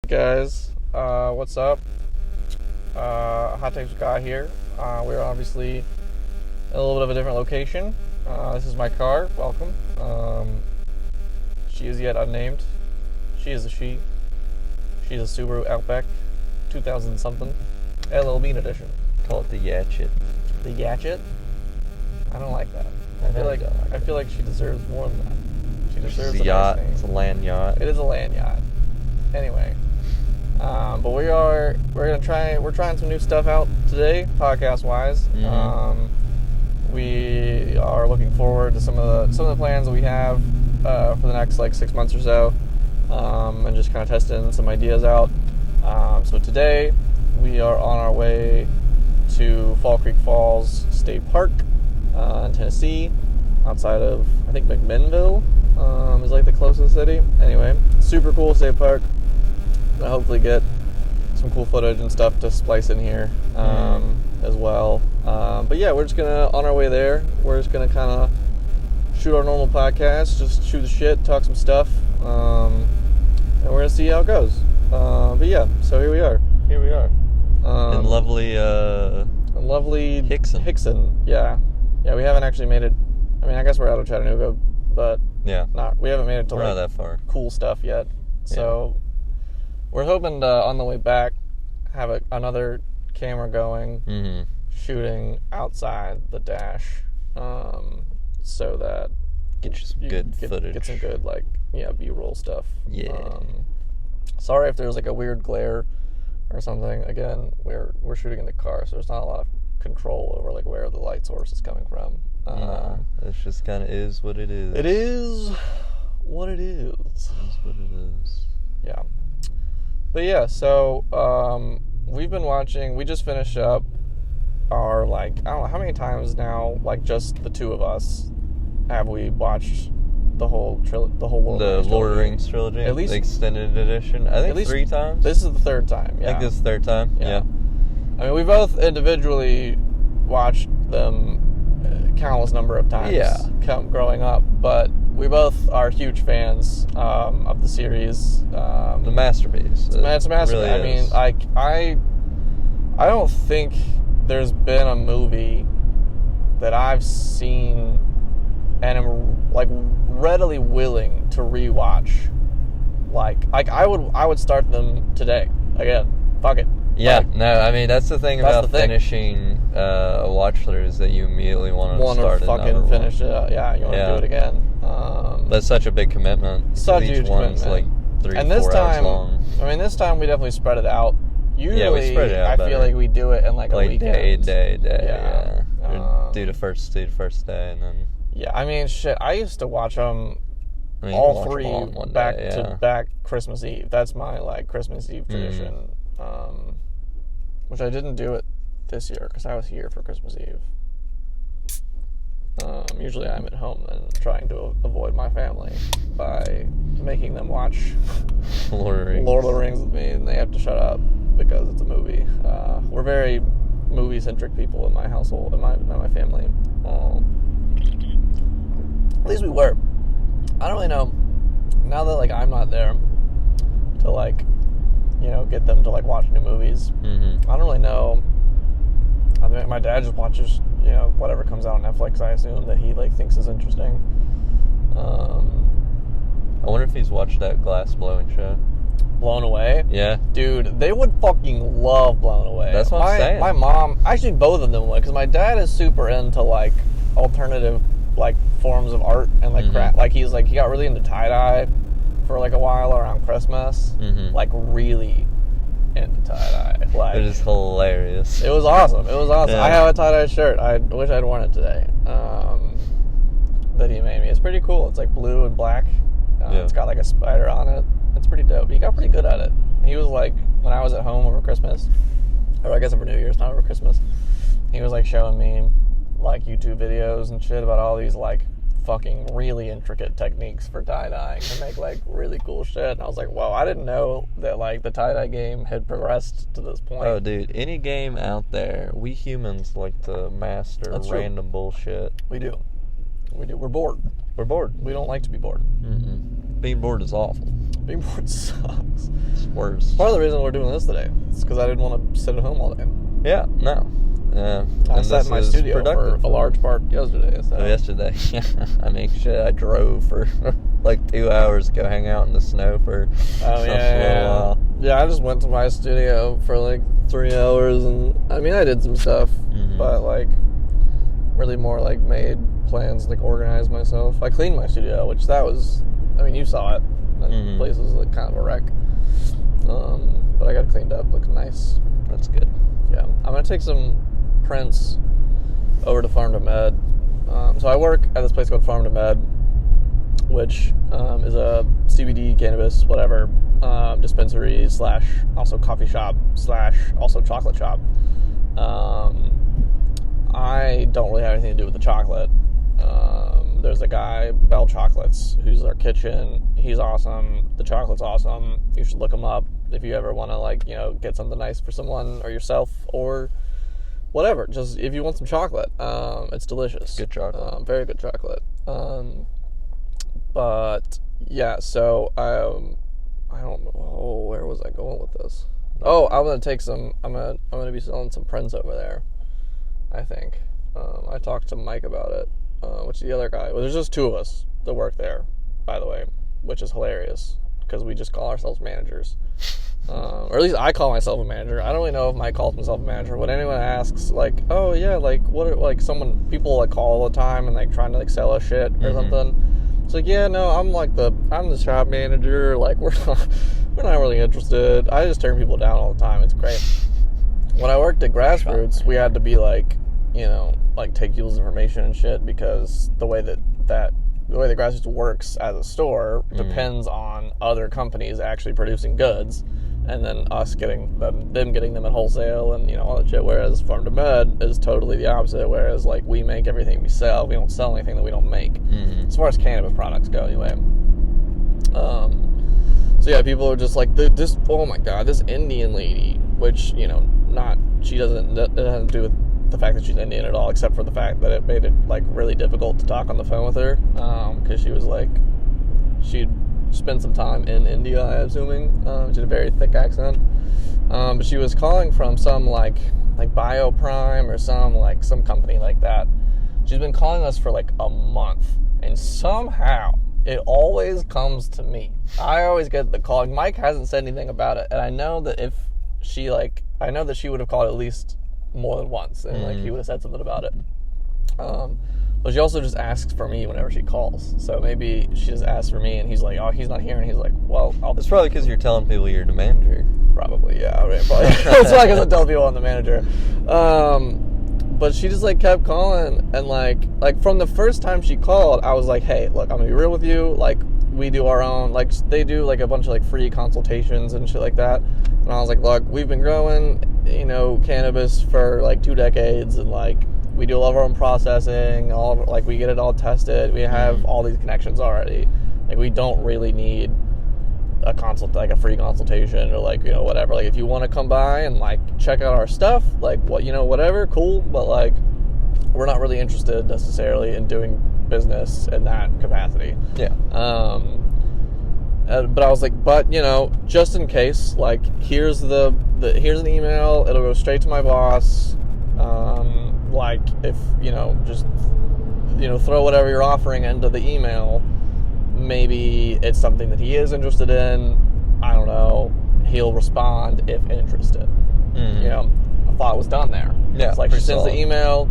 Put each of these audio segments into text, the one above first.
Guys, what's up? Hot Takes Guy here. We're obviously in a little bit of a different location. This is my car. Welcome. She is yet unnamed. She is a she. She's a Subaru Outback 2000 something LL Bean edition. Call it the Yatchet. The Yatchet? I don't like that. I feel like she deserves more than that. She deserves a yacht. Nice name. It's a land yacht. It is a land yacht. Anyway. But we're trying some new stuff out today, podcast wise. Mm-hmm. We are looking forward to some of the plans that we have for the next 6 months or so, and just kind of testing some ideas out. So today we are on our way to Fall Creek Falls State Park in Tennessee, outside of I think McMinnville is the closest city. Anyway, super cool state park. I'll hopefully get some cool footage and stuff to splice in here as well. But yeah, we're just on our way there, we're just gonna kind of shoot our normal podcast, just shoot the shit, talk some stuff, and we're gonna see how it goes. But yeah, so here we are. In lovely Hickson. Yeah, we haven't actually made it. I mean, I guess we're out of Chattanooga, but we haven't made it to not that far. Cool stuff yet. So. Yeah. We're hoping to, on the way back, have another camera going, shooting outside the dash, so that get you some good footage. Get some good, B-roll stuff. Yeah. Sorry if there's a weird glare or something. Again, we're shooting in the car, so there's not a lot of control over where the light source is coming from. It just kind of is what it is. It is what it is. It is what it is. Yeah. But yeah, so we've been watching. We just finished up our I don't know how many times now. Just the two of us have we watched the whole Lord of the Rings trilogy, at least the extended edition. I think 3 times. This is the third time. Yeah. I think this is the third time. Yeah. I mean, we both individually watched them countless number of times. Yeah. Growing up, but we both are huge fans of the series. The masterpiece. It's a masterpiece. Really I mean, I don't think there's been a movie that I've seen and am readily willing to rewatch. I would start them today again. Fuck it. Yeah, no, I mean that's the thing about finishing a watch through is that you immediately want to start fucking finish it. Yeah, you want to do it again. That's such a big commitment. Such a huge commitment. 3-4 hours long. I mean, this time we definitely spread it out. Usually, we spread it out. I feel like we do it in a weekend. Day. Yeah. Do the first day, and then. Yeah, I mean, shit. I used to watch them all three back to back Christmas Eve. That's my Christmas Eve tradition. Which I didn't do it this year because I was here for Christmas Eve. Usually I'm at home and trying to avoid my family by making them watch Lord of the Rings with me, and they have to shut up because it's a movie. We're very movie-centric people in my household, in my family. At least we were. I don't really know. Now that I'm not there to get them to watch new movies. I don't really know. I mean, my dad just watches whatever comes out on Netflix. I assume that he thinks is interesting. I wonder if he's watched that glass blowing show. Blown Away? Yeah. Dude, they would fucking love Blown Away. That's what I'm saying. My mom, actually both of them would, because my dad is super into alternative forms of art and craft. He got really into tie-dye for a while around Christmas. Really into tie-dye. It is hilarious. It was awesome. Yeah. I have a tie-dye shirt. I wish I'd worn it today. That he made me. It's pretty cool. It's blue and black. It's got a spider on it. It's pretty dope. He got pretty good at it. He was when I was at home over Christmas, or I guess over New Year's, not over Christmas, he was showing me YouTube videos and shit about all these fucking really intricate techniques for tie-dyeing to make really cool shit. And I was whoa, I didn't know that the tie-dye game had progressed to this point. Oh dude, any game out there, we humans like to master random bullshit. We do. We're bored. We're bored. We don't like to be bored. Being bored is awful. Being bored sucks. It's worse. Part of the reason we're doing this today is because I didn't want to sit at home all day. Yeah, no. I sat in my studio for a large part yesterday. So. Yesterday. I mean, shit, I drove for like 2 hours to go hang out in the snow for a little while. Yeah, I just went to my studio for like 3 hours, and I mean, I did some stuff, but like really more like made plans, like organized myself. I cleaned my studio, which that was, I mean, you saw it. The place was like kind of a wreck. But I got it cleaned up, looks nice. That's good. Yeah, I'm gonna take some prints over to Farm to Med. So I work at this place called Farm to Med, which is a CBD cannabis whatever dispensary / also coffee shop / also chocolate shop. I don't really have anything to do with the chocolate. There's a guy, Bell Chocolates, who's our kitchen. He's awesome. The chocolate's awesome. You should look him up if you ever want to, like, you know, get something nice for someone or yourself or whatever. Just if you want some chocolate, it's delicious. Good chocolate. Very good chocolate. But yeah, so I don't know. Oh, where was I going with this? Oh, I'm gonna take some. I'm gonna be selling some prints over there, I think. I talked to Mike about it, which is the other guy. Well, there's just two of us that work there, by the way, which is hilarious because we just call ourselves managers. Or at least I call myself a manager. I don't really know if Mike calls himself a manager. When anyone asks, like, oh yeah, like what are, like people like call all the time and like trying to like sell us shit or something. It's like, yeah, no, I'm the shop manager. Like we're not really interested. I just turn people down all the time. It's great. When I worked at Grassroots, we had to be like, you know, like take people's information and shit because the way that Grassroots works as a store depends on other companies actually producing goods, and then us getting them getting them at wholesale and, you know, all that shit. Whereas Farm to Med is totally the opposite. Whereas like we make everything we sell. We don't sell anything that we don't make. As far as cannabis products go, anyway. So yeah, people are just like this. Oh my god, this Indian lady, which, you know, it doesn't have to do with the fact that she's Indian at all, except for the fact that it made it like really difficult to talk on the phone with her, because she was like, she'd spent some time in India, I'm assuming. She had a very thick accent, but she was calling from some like BioPrime or some company like that. She's been calling us for like a month, and somehow it always comes to me. I always get the call. Mike hasn't said anything about it, and I know that she would have called at least more than once, and like he would have said something about it. But she also just asks for me whenever she calls. So maybe she just asks for me, and he's like, oh, he's not here, and he's like, well, It's probably because you're telling people you're the manager. Probably, yeah. I mean, probably. That's why I guess I tell people I'm the manager. But she just like kept calling, and like from the first time she called, I was like, hey, look, I'm gonna be real with you. Like, we do our own, like, they do like a bunch of like free consultations and shit like that. And I was like, look, we've been growing, you know, cannabis for like 2 decades, and like we do all of our own processing, we get it all tested. We have all these connections already. Like, we don't really need a free consultation or like, you know, whatever. Like, if you want to come by and like check out our stuff, like, what, you know, whatever, cool. But like, we're not really interested necessarily in doing business in that capacity. Yeah. But I was like, but, you know, just in case, like, here's here's an email. It'll go straight to my boss. Like, if, you know, just, you know, throw whatever you're offering into the email. Maybe it's something that he is interested in. I don't know. He'll respond if interested. You know, I thought it was done there. Yeah. It's like, she sends the email.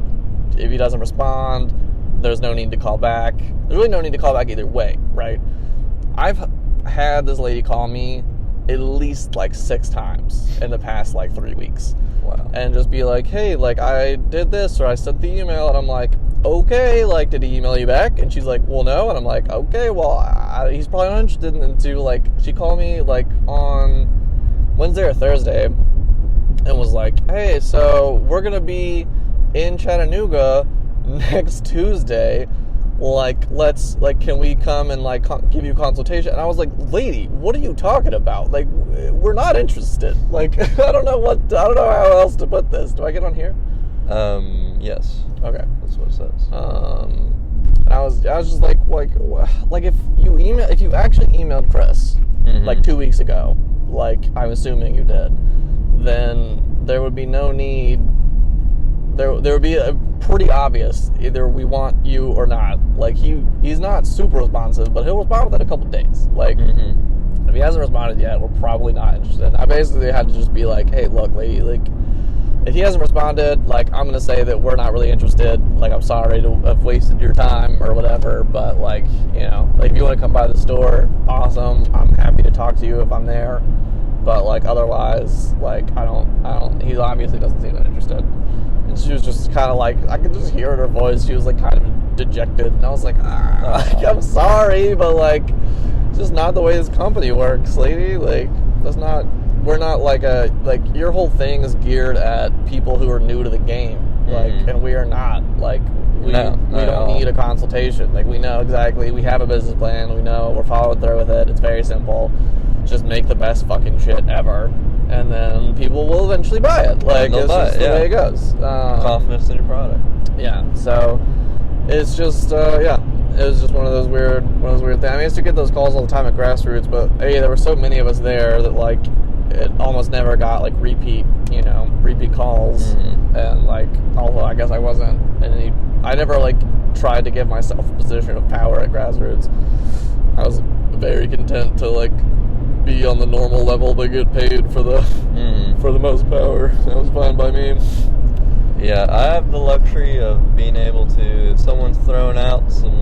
If he doesn't respond, there's no need to call back. There's really no need to call back either way, right? I've had this lady call me at least like 6 times in the past like 3 weeks. Wow. And just be like, hey, like, I did this, or I sent the email, and I'm like, okay, like, did he email you back? And she's like, well, no. And I'm like, okay, well, he's probably not interested into, like, she called me like on Wednesday or Thursday and was like, hey, so we're gonna be in Chattanooga next Tuesday, like, can we come and like give you a consultation? And I was like, lady, what are you talking about? Like, we're not interested. Like, I don't know how else to put this. Do I get on here? Yes. Okay, that's what it says. I was just like if you actually emailed Chris like 2 weeks ago, like I'm assuming you did, then there would be no need. There would be a pretty obvious, either we want you or not. Like he's not super responsive, but he'll respond within a couple days. Like if he hasn't responded yet, we're probably not interested. I basically had to just be like, hey, look, lady, like if he hasn't responded, like I'm gonna say that we're not really interested. Like I'm sorry to have wasted your time or whatever, but like like if you want to come by the store, awesome. I'm happy to talk to you if I'm there. But like otherwise, like I don't. He obviously doesn't seem that interested. And she was just kind of like, I could just hear in her voice. She was like kind of dejected, and I was like, I'm sorry, but like it's just not the way this company works, lady. Like that's not. We're not like your whole thing is geared at people who are new to the game, like, and we are not. Like we don't need a consultation. Like we know exactly. We have a business plan. We know we're following through with it. It's very simple. Just make the best fucking shit ever, and then people will eventually buy it. Like it's just the way it goes. Confidence in your product. Yeah. So it's just it was just one of those weird things. I mean, I used to get those calls all the time at Grassroots, but there were so many of us there that like it almost never got like repeat calls, and like although I guess I wasn't I never like tried to give myself a position of power at Grassroots. I was very content to like be on the normal level but get paid for the most power. That was fine by me. Yeah, I have the luxury of being able to, if someone's throwing out some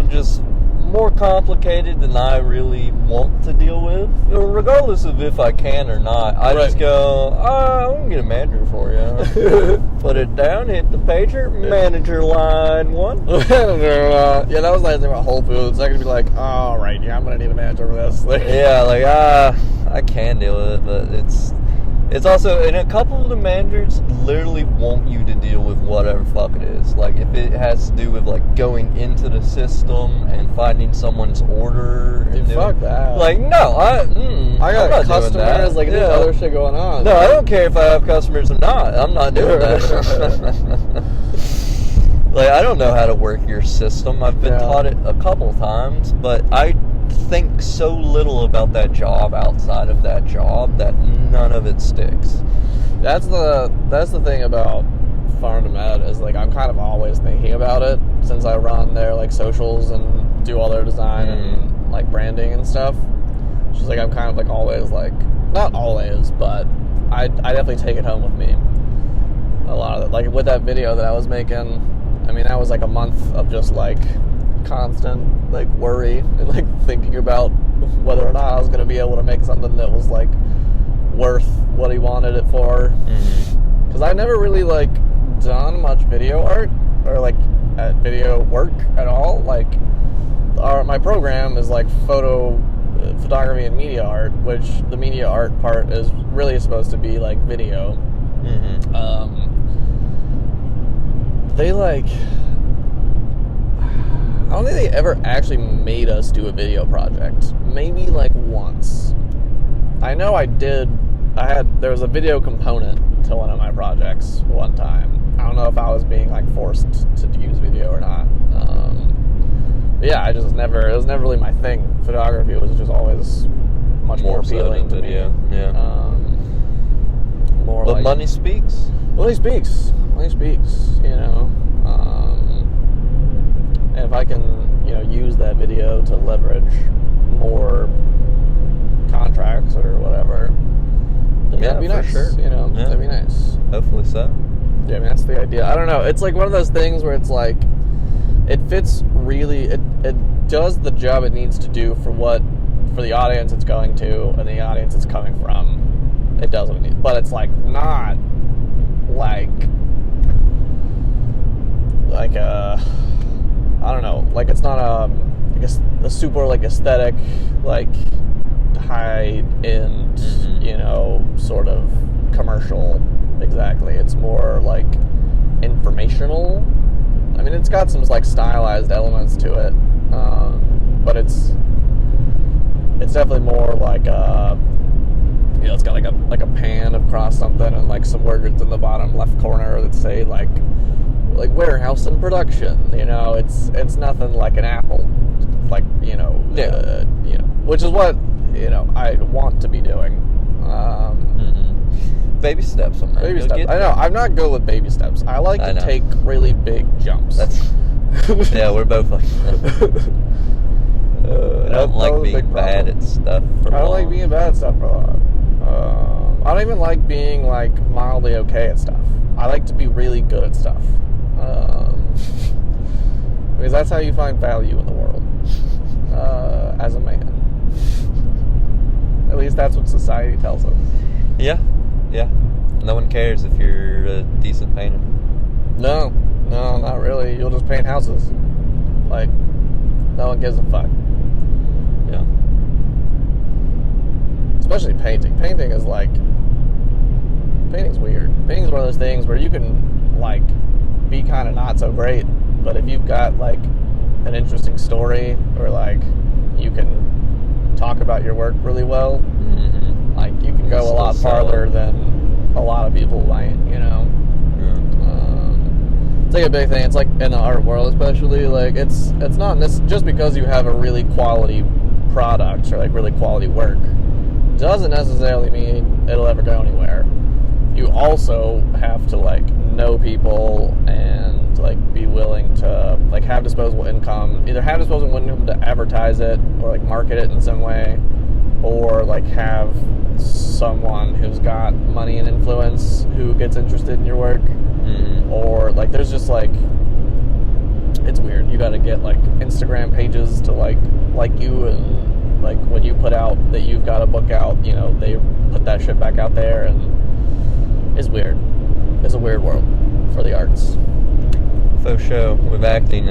just more complicated than I really want to deal with, regardless of if I can or not, I just go, I'm going to get a manager for you. Put it down, hit the pager, manager line 1. Yeah, that was the nice thing about Whole Foods. I could be like, all right, I'm going to need a manager for this. Like, yeah, like, I can deal with it, but it's also, and a couple of the managers literally want you to deal with whatever fuck it is. Like, if it has to do with, like, going into the system and finding someone's order. Dude, fuck that. Like, no, I got customers, like, there's other shit going on. No, I don't care if I have customers or not. I'm not doing that. Like, I don't know how to work your system. I've been taught it a couple times, but I think so little about that job outside of that job that none of it sticks. That's the thing about Farm to Med is like I'm kind of always thinking about it since I run their like socials and do all their design and like branding and stuff. It's just like I'm kind of like always like not always, but I definitely take it home with me. A lot of it, like with that video that I was making. I mean, that was like a month of just like constant like worry and like thinking about whether or not I was going to be able to make something that was like worth what he wanted it for. Because I never really like done much video art or like video work at all. Like my program is like photography and media art, which the media art part is really supposed to be like video. They like I don't think they ever actually made us do a video project. Maybe like once. I know I did. There was a video component to one of my projects one time. I don't know if I was being like forced to use video or not. But yeah, it was never really my thing. Photography was just always much more appealing to me. Yeah. More but like, money speaks. Money speaks. And if I can, use that video to leverage more contracts or whatever, then that'd be nice. Sure. That'd be nice. Hopefully so. Yeah, I mean, that's the idea. I don't know. It's like one of those things where it's like, it fits really, it does the job it needs to do for the audience it's going to and the audience it's coming from. It does what it needs. But it's like not like I don't know, like it's not a super like aesthetic, like high end, sort of commercial exactly. It's more like informational. I mean, it's got some like stylized elements to it, but it's definitely more like it's got like a pan across something and like some words in the bottom left corner that say like warehouse and production. It's nothing like an Apple, like which is what I want to be doing. Baby steps on that. Baby steps. I know. I'm not good with baby steps. I like to take really big jumps. Yeah, we're both like I don't like being bad at stuff for long. I don't like being bad at stuff for long. I don't even like being like mildly okay at stuff. I like to be really good at stuff. Because that's how you find value in the world. As a man. At least that's what society tells us. Yeah. No one cares if you're a decent painter. No, not really. You'll just paint houses. Like, no one gives a fuck. Yeah. Especially painting. Painting's weird. Painting's one of those things where you can, like, be kind of not so great, but if you've got, like, an interesting story, or, like, you can talk about your work really well, like, you can go a lot farther than a lot of people might, It's like a big thing. It's like in the art world, especially, like, it's not just because you have a really quality product or, like, really quality work doesn't necessarily mean it'll ever go anywhere. You also have to, like, know people and, like, be willing to, like, have disposable income. Either have disposable income to advertise it or, like, market it in some way, or, like, have someone who's got money and influence who gets interested in your work. Or, like, there's just, like, it's weird. You gotta get, like, Instagram pages to, like you, and, like, when you put out that you've got a book out, they put that shit back out there, and it's weird. It's a weird world for the arts. For sure. With acting,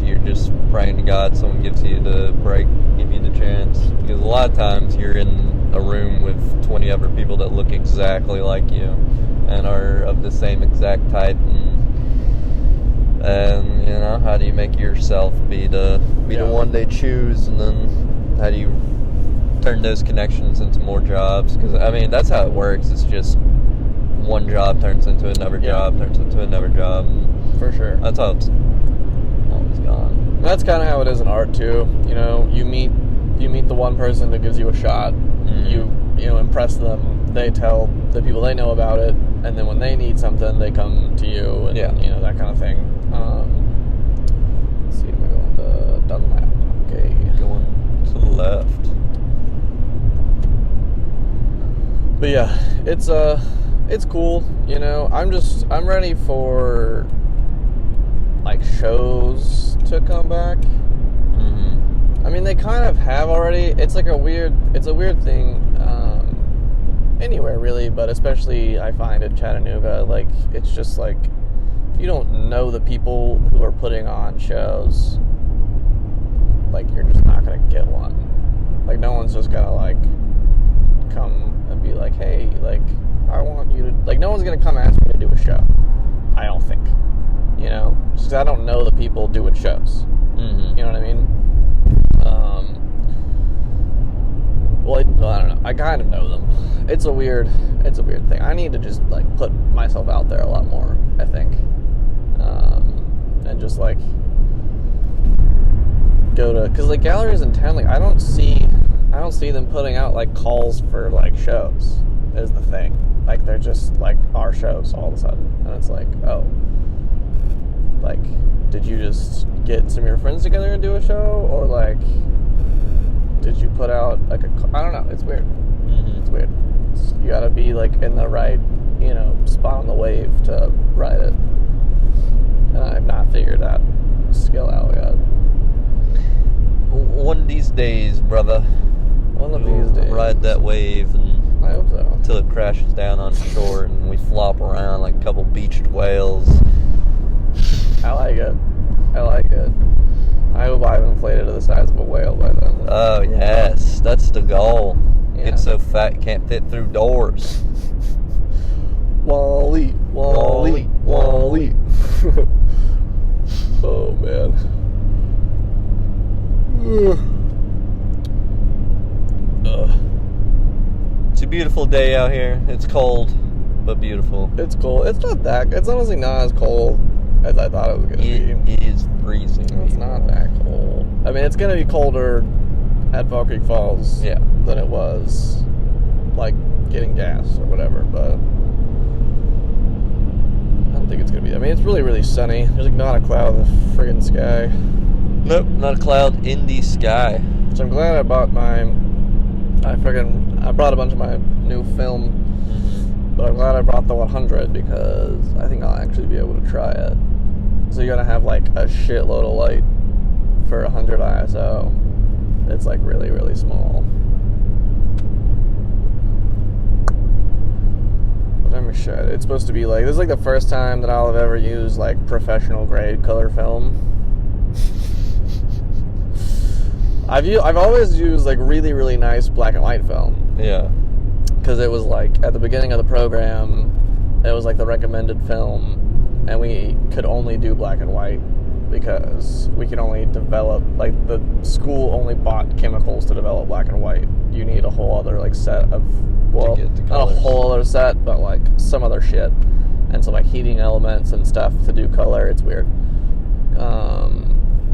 you're just praying to God someone gives you the break, give you the chance. Because a lot of times you're in a room with 20 other people that look exactly like you and are of the same exact type, and how do you make yourself be the one they choose, and then how do you turn those connections into more jobs? Because that's how it works. It's just one job turns into another job, turns into another job. For sure. That's how it's always gone. And that's kind of how it is in art too. You meet the one person that gives you a shot. You impress them. They tell the people they know about it, and then when they need something, they come to you, and that kind of thing. Let's see, am I going to Dunlap? Okay, going to the left. But yeah, it's cool. I'm ready for, like, shows to come back. They kind of have already. It's a weird thing. Anywhere really, but especially I find in Chattanooga, like, it's just like, if you don't know the people who are putting on shows, like, you're just not gonna get one. Like, no one's just gonna, like, come and be like, hey, like, I want you to, like, no one's gonna come ask me to do a show. I don't think, just because I don't know the people doing shows. You know what I mean? Well, I don't know. I kind of know them. It's a weird thing. I need to just, like, put myself out there a lot more, I think. And just, like, go to, because, like, galleries in town, like, I don't see them putting out, like, calls for, like, shows is the thing. Like, they're just, like, our shows all of a sudden. And it's like, oh, like, did you just get some of your friends together and do a show? Or, like, did you put out, like, I don't know. It's weird. It's weird. You gotta be, like, in the right, spot on the wave to ride it. And I've not figured that skill out yet. One of these days, brother. One of these days. Ride that wave, and I hope so. Until it crashes down on shore and we flop around like a couple beached whales. I like it. I hope I've inflated to the size of a whale by then. Oh, yes. That's the goal. Yeah. Get so fat it can't fit through doors. Wally. Oh, man. It's a beautiful day out here. It's cold, but beautiful. It's cold. It's honestly not as cold as I thought it was going to be. It is freezing. It's not that cold. It's going to be colder at Fall Creek Falls Yeah. than it was, like, getting gas or whatever, but I don't think it's going to be. I mean, it's really, really sunny. There's, like, not a cloud in the friggin' sky. Nope, not a cloud in the sky. So I'm glad I bought I brought a bunch of my new film, but I'm glad I brought the 100 because I think I'll actually be able to try it. So you're going to have, like, a shitload of light for 100 ISO. It's, like, really, really small. But I'm excited. It's supposed to be, like, this is, like, the first time that I'll have ever used, like, professional grade color film. I've always used, like, really, really nice black and white film. Yeah. Because it was, like, at the beginning of the program, it was, like, the recommended film, and we could only do black and white because we could only develop, like, the school only bought chemicals to develop black and white. You need a whole other, like, set of, well, to get the not a colors. whole other set, but, like, some other shit. And some, like, heating elements and stuff to do color. It's weird.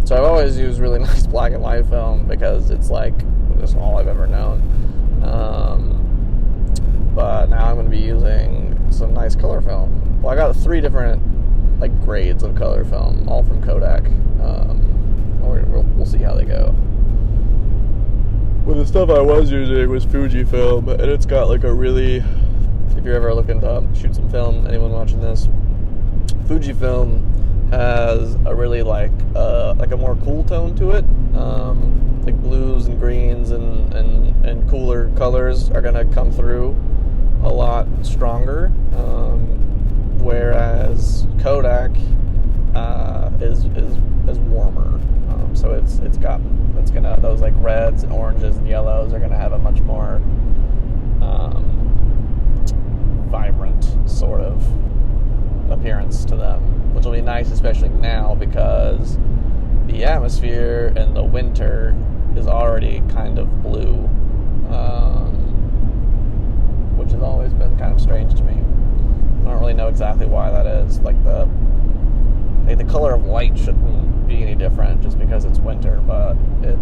So I've always used really nice black and white film because it's, like, that's all I've ever known. But now I'm going to be using some nice color film. Well, I got 3 different, like, grades of color film, all from Kodak. We'll see how they go. Well, the stuff I was using was Fujifilm, and it's got, like, a really, if you're ever looking to shoot some film, anyone watching this, Fujifilm has a really, like a more cool tone to it. Like blues and greens and cooler colors are gonna come through a lot stronger. Whereas Kodak is warmer. So it's gonna, those, like, reds and oranges and yellows are gonna have a much more vibrant sort of appearance to them, which will be nice, especially now because the atmosphere in the winter is already kind of blue, which has always been kind of strange to me. I don't really know exactly why that is. Like the color of light shouldn't be any different just because it's winter, but it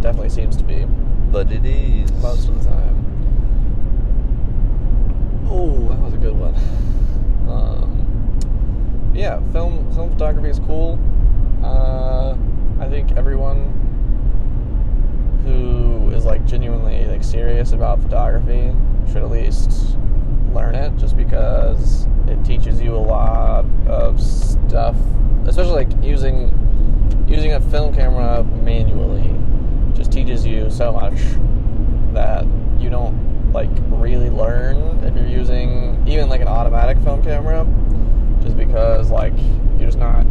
definitely seems to be. But it is. Most of the time. Oh, that was a good one. Yeah, film photography is cool. I think everyone who is, like, genuinely, like, serious about photography should at least learn it, just because it teaches you a lot of stuff, especially, like, using a film camera manually just teaches you so much that you don't, like, really learn if you're using even, like, an automatic film camera, just because, like, you're just not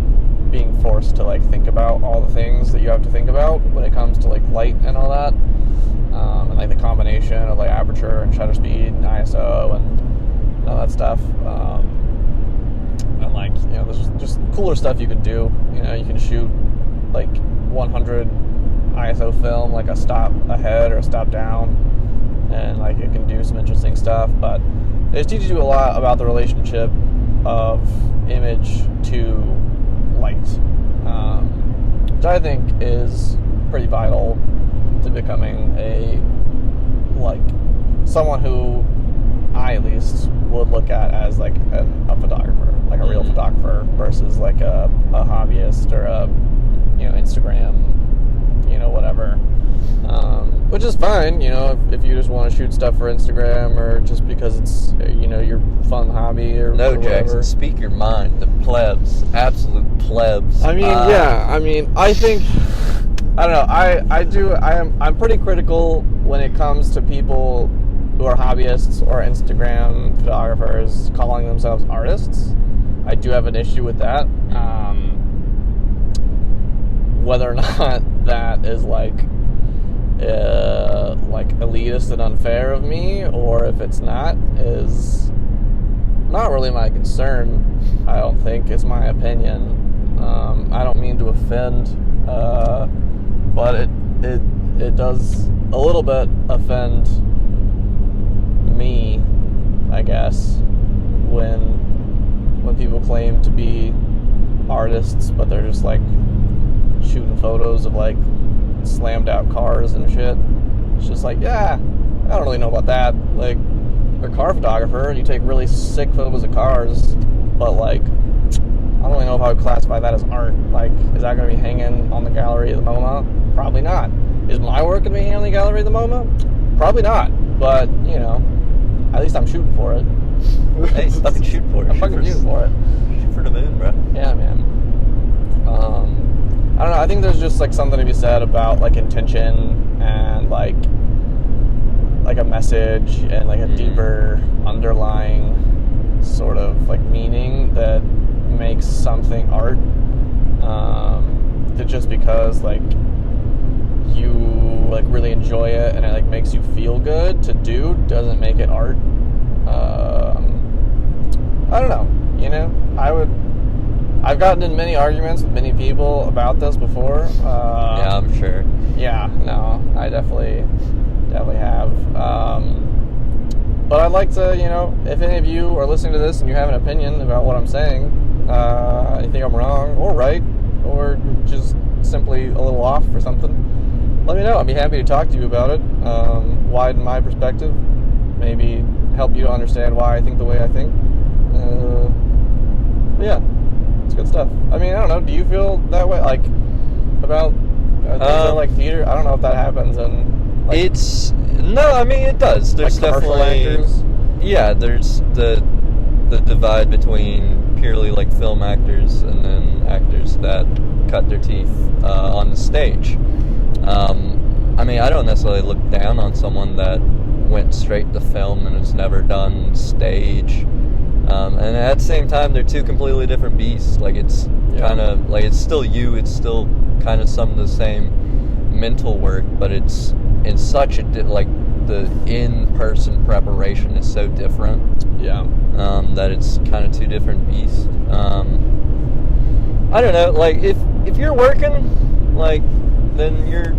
being forced to, like, think about all the things that you have to think about when it comes to, like, light and all that, and, like, the combination of, like, aperture and shutter speed and ISO and all that stuff, and, like, you know, there's just cooler stuff you can do. You know, you can shoot, like, 100 ISO film, like a stop ahead or a stop down, and, like, it can do some interesting stuff, but it just teaches you a lot about the relationship of image to light, which I think is pretty vital to becoming someone who I at least would look at as, like, a photographer, like a real photographer, versus, like, a hobbyist or a, you know, Instagram, you know, whatever. Which is fine, you know, if you just want to shoot stuff for Instagram or just because it's, you know, your fun hobby or No, whatever. Jackson, speak your mind. The plebs, absolute plebs. I mean, yeah, I mean, I think, I don't know, I'm pretty critical when it comes to people who are hobbyists or Instagram photographers calling themselves artists. I do have an issue with that. Whether or not that is, like elitist and unfair of me, or if it's not, is not really my concern. I don't think. It's my opinion. I don't mean to offend, but it does a little bit offend me, I guess, when people claim to be artists, but they're just, like, shooting photos of, like, slammed out cars and shit. It's just like, yeah, I don't really know about that. Like, you're a car photographer and you take really sick photos of cars, but like, I don't really know if I would classify that as art. Like, is that going to be hanging on the gallery of the MoMA? Probably not. Is my work going to be hanging on the gallery of the MoMA? Probably not. But, you know, at least I'm shooting for it. Hey, fucking shoot for it. I'm fucking shooting for it. Shoot for the moon, bro. Yeah, man. I don't know. I think there's just like something to be said about like intention and like a message and like a deeper underlying sort of like meaning that makes something art. That just because like you like really enjoy it and it like makes you feel good to do doesn't make it art. I don't know. You know, I've gotten in many arguments with many people about this before. Yeah, I'm sure. Yeah, no, I definitely have. But I'd like to, you know, if any of you are listening to this and you have an opinion about what I'm saying, you think I'm wrong or right, or just simply a little off or something, let me know. I'd be happy to talk to you about it, widen my perspective, maybe help you understand why I think the way I think. But yeah, it's good stuff. I mean, I don't know, do you feel that way, like, about things that, like, theater? I don't know if that happens in, like, no, I mean, it does. There's like commercial definitely actors? Yeah, there's the divide between purely like film actors and then actors that cut their teeth on the stage. I mean, I don't necessarily look down on someone that went straight to film and has never done stage. And at the same time, they're two completely different beasts. Like, it's kind of like, it's still you. It's still kind of some of the same mental work, but it's such a like the in-person preparation is so different. Yeah. That it's kind of two different beasts. I don't know. Like, if you're working, like, then you're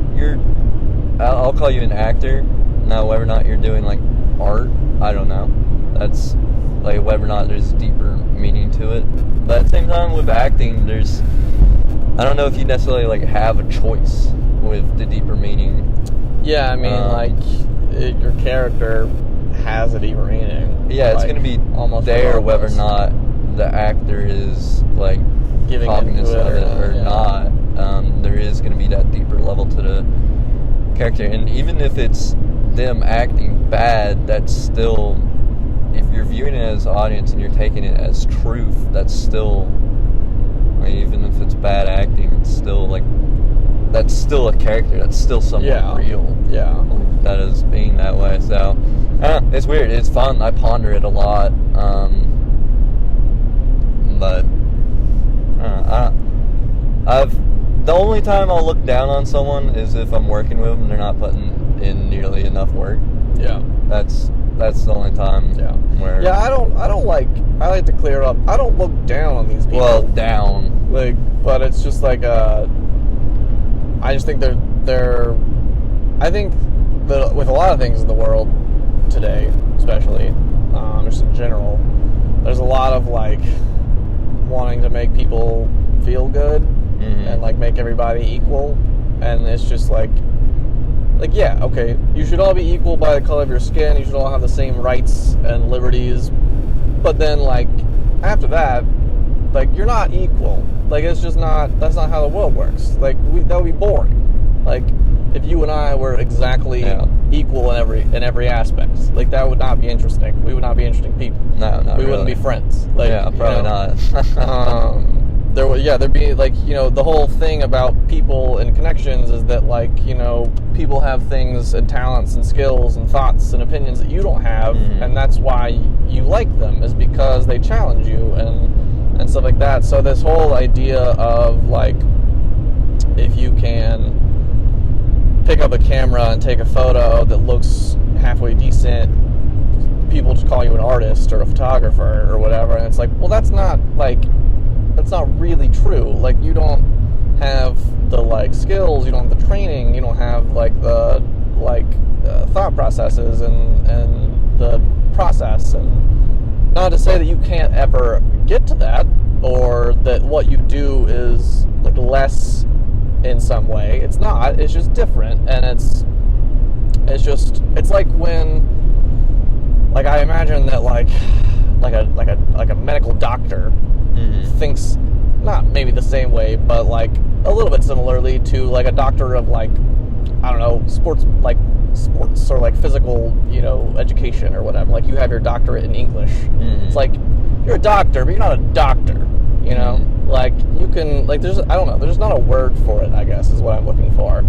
I'll call you an actor. Now, whether or not you're doing like art, I don't know. That's like whether or not there's deeper meaning to it. But at the same time, with acting, I don't know if you necessarily like have a choice with the deeper meaning. Yeah, I mean, your character has a deeper meaning. Yeah, it's going to be almost there whether or not the actor is like giving cognizant of it or not. There is going to be that deeper level to the character, and even if it's them acting bad, that's still, if you're viewing it as audience and you're taking it as truth, that's still, like, even if it's bad acting, it's still like, that's still a character, that's still somewhat real. Yeah. Like, that is being that way. So it's weird, it's fun, I ponder it a lot. But the only time I'll look down on someone is if I'm working with them and they're not putting in nearly enough work. Yeah. That's the only time. Yeah. Where. Yeah, I like to clear it up. I don't look down on these people. Well, down. Like, but it's just like I just think they're. I think that with a lot of things in the world today, especially, just in general, there's a lot of like wanting to make people feel good. Mm-hmm. And like make everybody equal, and it's just like yeah, okay, you should all be equal by the color of your skin, you should all have the same rights and liberties, but then like after that, like you're not equal. Like it's just not, that's not how the world works. Like that would be boring. Like if you and I were exactly equal in every aspect, like that would not be interesting. We would not be interesting people. No, not we really. Wouldn't be friends. Like, yeah, probably not. There'd be like, you know, the whole thing about people and connections is that like, you know, people have things and talents and skills and thoughts and opinions that you don't have, and that's why you like them, is because they challenge you and stuff like that. So this whole idea of like, if you can pick up a camera and take a photo that looks halfway decent, people just call you an artist or a photographer or whatever, and it's like, well, that's not really true. Like, you don't have the like skills, you don't have the training, you don't have like the thought processes and the process, and not to say that you can't ever get to that, or that what you do is like less in some way. It's not. It's just different, and it's like when, like, I imagine that like a medical doctor thinks not maybe the same way, but like a little bit similarly to like a doctor of like, I don't know, sports or like physical, education or whatever. Like you have your doctorate in English. It's like you're a doctor, but you're not a doctor. Like you can, like, there's not a word for it, I guess, is what I'm looking for.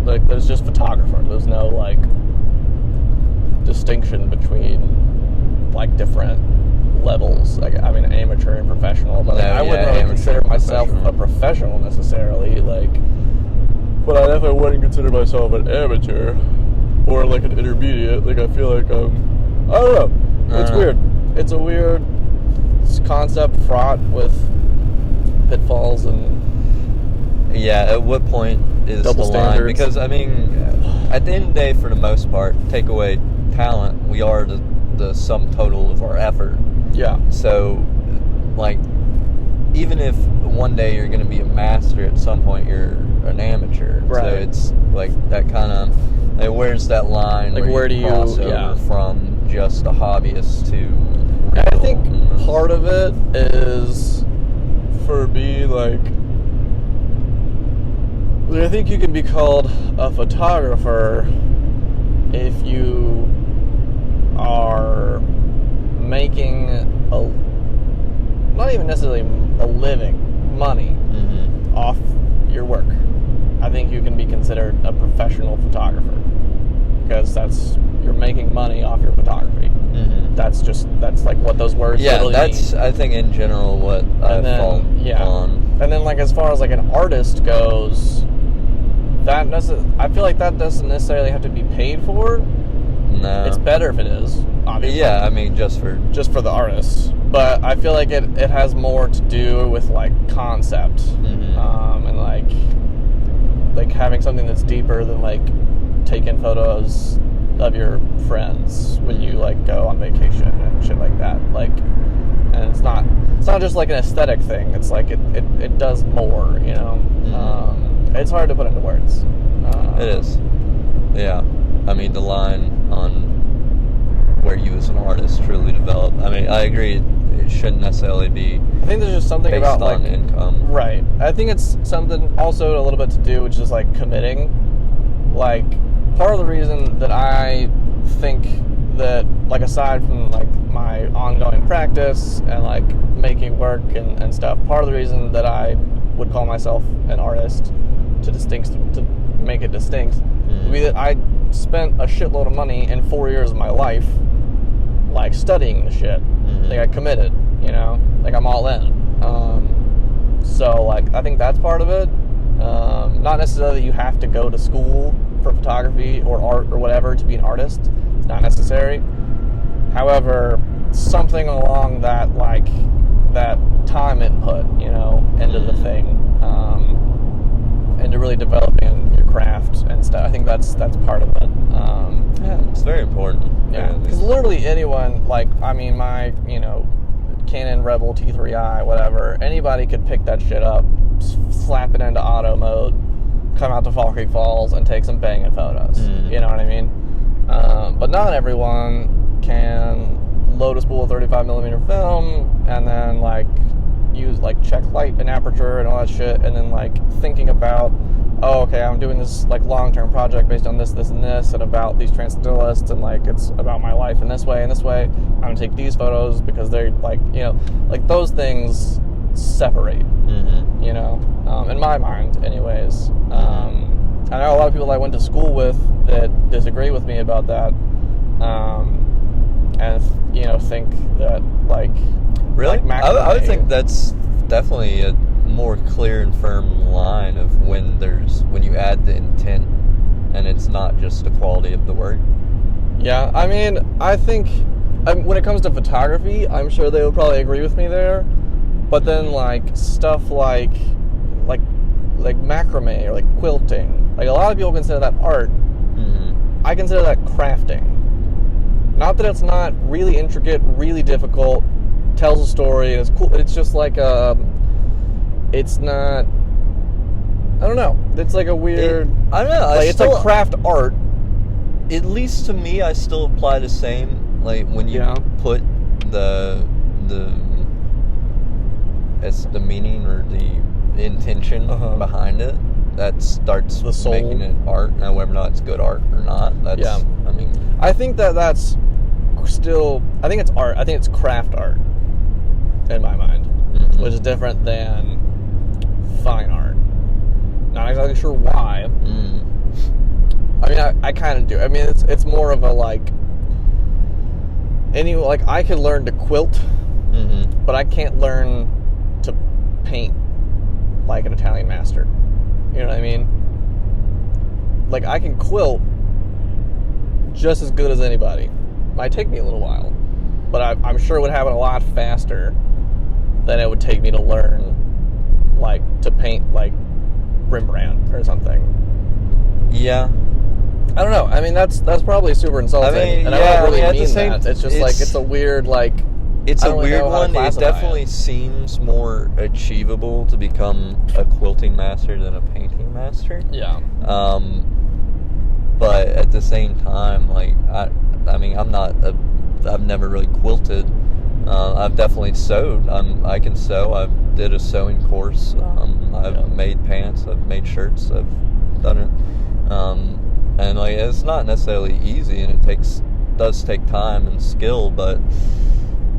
Like there's just photographer. There's no like distinction between like different levels. Like, I mean, amateur and professional, but I wouldn't really consider myself a professional necessarily. Like, but I definitely wouldn't consider myself an amateur or like an intermediate. Like, I feel like I don't know. It's weird. It's a weird concept fraught with pitfalls and at what point is double the standards. line? Because I mean, at the end of the day, for the most part, take away talent, we are the sum total of our effort. Yeah. So, like, even if one day you're going to be a master, at some point you're an amateur. Right. So it's like that kind of, like, where's that line? Like, where do you cross over from just a hobbyist to real? I think part of it is, for me, like, I think you can be called a photographer if you are making not even necessarily a living, money off your work. I think you can be considered a professional photographer because you're making money off your photography. That's like what those words literally that's mean. I think in general what I fall on. And then like as far as like an artist goes, I feel like that doesn't necessarily have to be paid for. No. It's better if it is, obviously. Yeah, I mean, just for the artists. But I feel like it has more to do with like concept, and like having something that's deeper than like taking photos of your friends when you like go on vacation and shit like that. Like, and it's not just like an aesthetic thing. It's like it does more, It's hard to put into words. It is. Yeah. I mean, the line on where you as an artist truly develop. I mean, I agree. It shouldn't necessarily be. I think there's just something based about on like income. Right. I think it's something also a little bit to do with just like committing. Like, part of the reason that I think that, like, aside from like my ongoing practice and like making work and stuff, part of the reason that I would call myself an artist to make it distinct would be that I spent a shitload of money in 4 years of my life like studying the shit. Like, I committed, like I'm all in. So like I think that's part of it. Not necessarily that you have to go to school for photography or art or whatever to be an artist. It's not necessary. However, something along that, like, that time input, into the thing, into really developing your craft and stuff. I think that's part of it. It's very important. Yeah, because literally anyone, like, I mean, my, Canon Rebel T3i, whatever, anybody could pick that shit up, slap it into auto mode, come out to Fall Creek Falls, and take some banging photos. You know what I mean? But not everyone can load a spool of 35mm film and then, like, use, like, check light and aperture and all that shit, and then, like, thinking about, oh, okay, I'm doing this, like, long-term project based on this, this, and this, and about these transcendentalists, and, like, it's about my life in this way and this way. I'm gonna take these photos because they're, like, like, those things separate, in my mind, anyways. I know a lot of people I went to school with that disagree with me about that, and think that, like, really, like I would think that's definitely a more clear and firm line of when you add the intent, and it's not just the quality of the work. Yeah, I mean, I think when it comes to photography, I'm sure they would probably agree with me there. But then, like, stuff like macrame or like quilting, like, a lot of people consider that art. I consider that crafting. Not that it's not really intricate, really difficult, tells a story, and it's cool. It's just like it's not don't know. It's like a weird. I don't know. Like, it's like craft art. At least to me, I still apply the same. Like when you put the meaning or the intention behind it, that starts the soul. Making it art. Now, whether or not it's good art or not, that's. I mean, I think that's still. I think it's art. I think it's craft art. In my mind, which is different than fine art. Not exactly sure why. I mean, I kind of do. I mean, it's more of a like. I could learn to quilt, but I can't learn to paint like an Italian master. You know what I mean? Like, I can quilt just as good as anybody. Might take me a little while, but I'm sure it would happen a lot faster than it would take me to learn, like, to paint, like, Rembrandt or something. Yeah. I don't know. I mean, that's probably super insulting. I don't really mean that. It's just, like, it's a weird, like... It's a weird one. It definitely seems more achievable to become a quilting master than a painting master. Yeah. But at the same time, like, I mean, I've never really quilted. I've definitely sewed. I can sew. I did a sewing course. I've made pants. I've made shirts. I've done it. And like, it's not necessarily easy, and it does take time and skill. But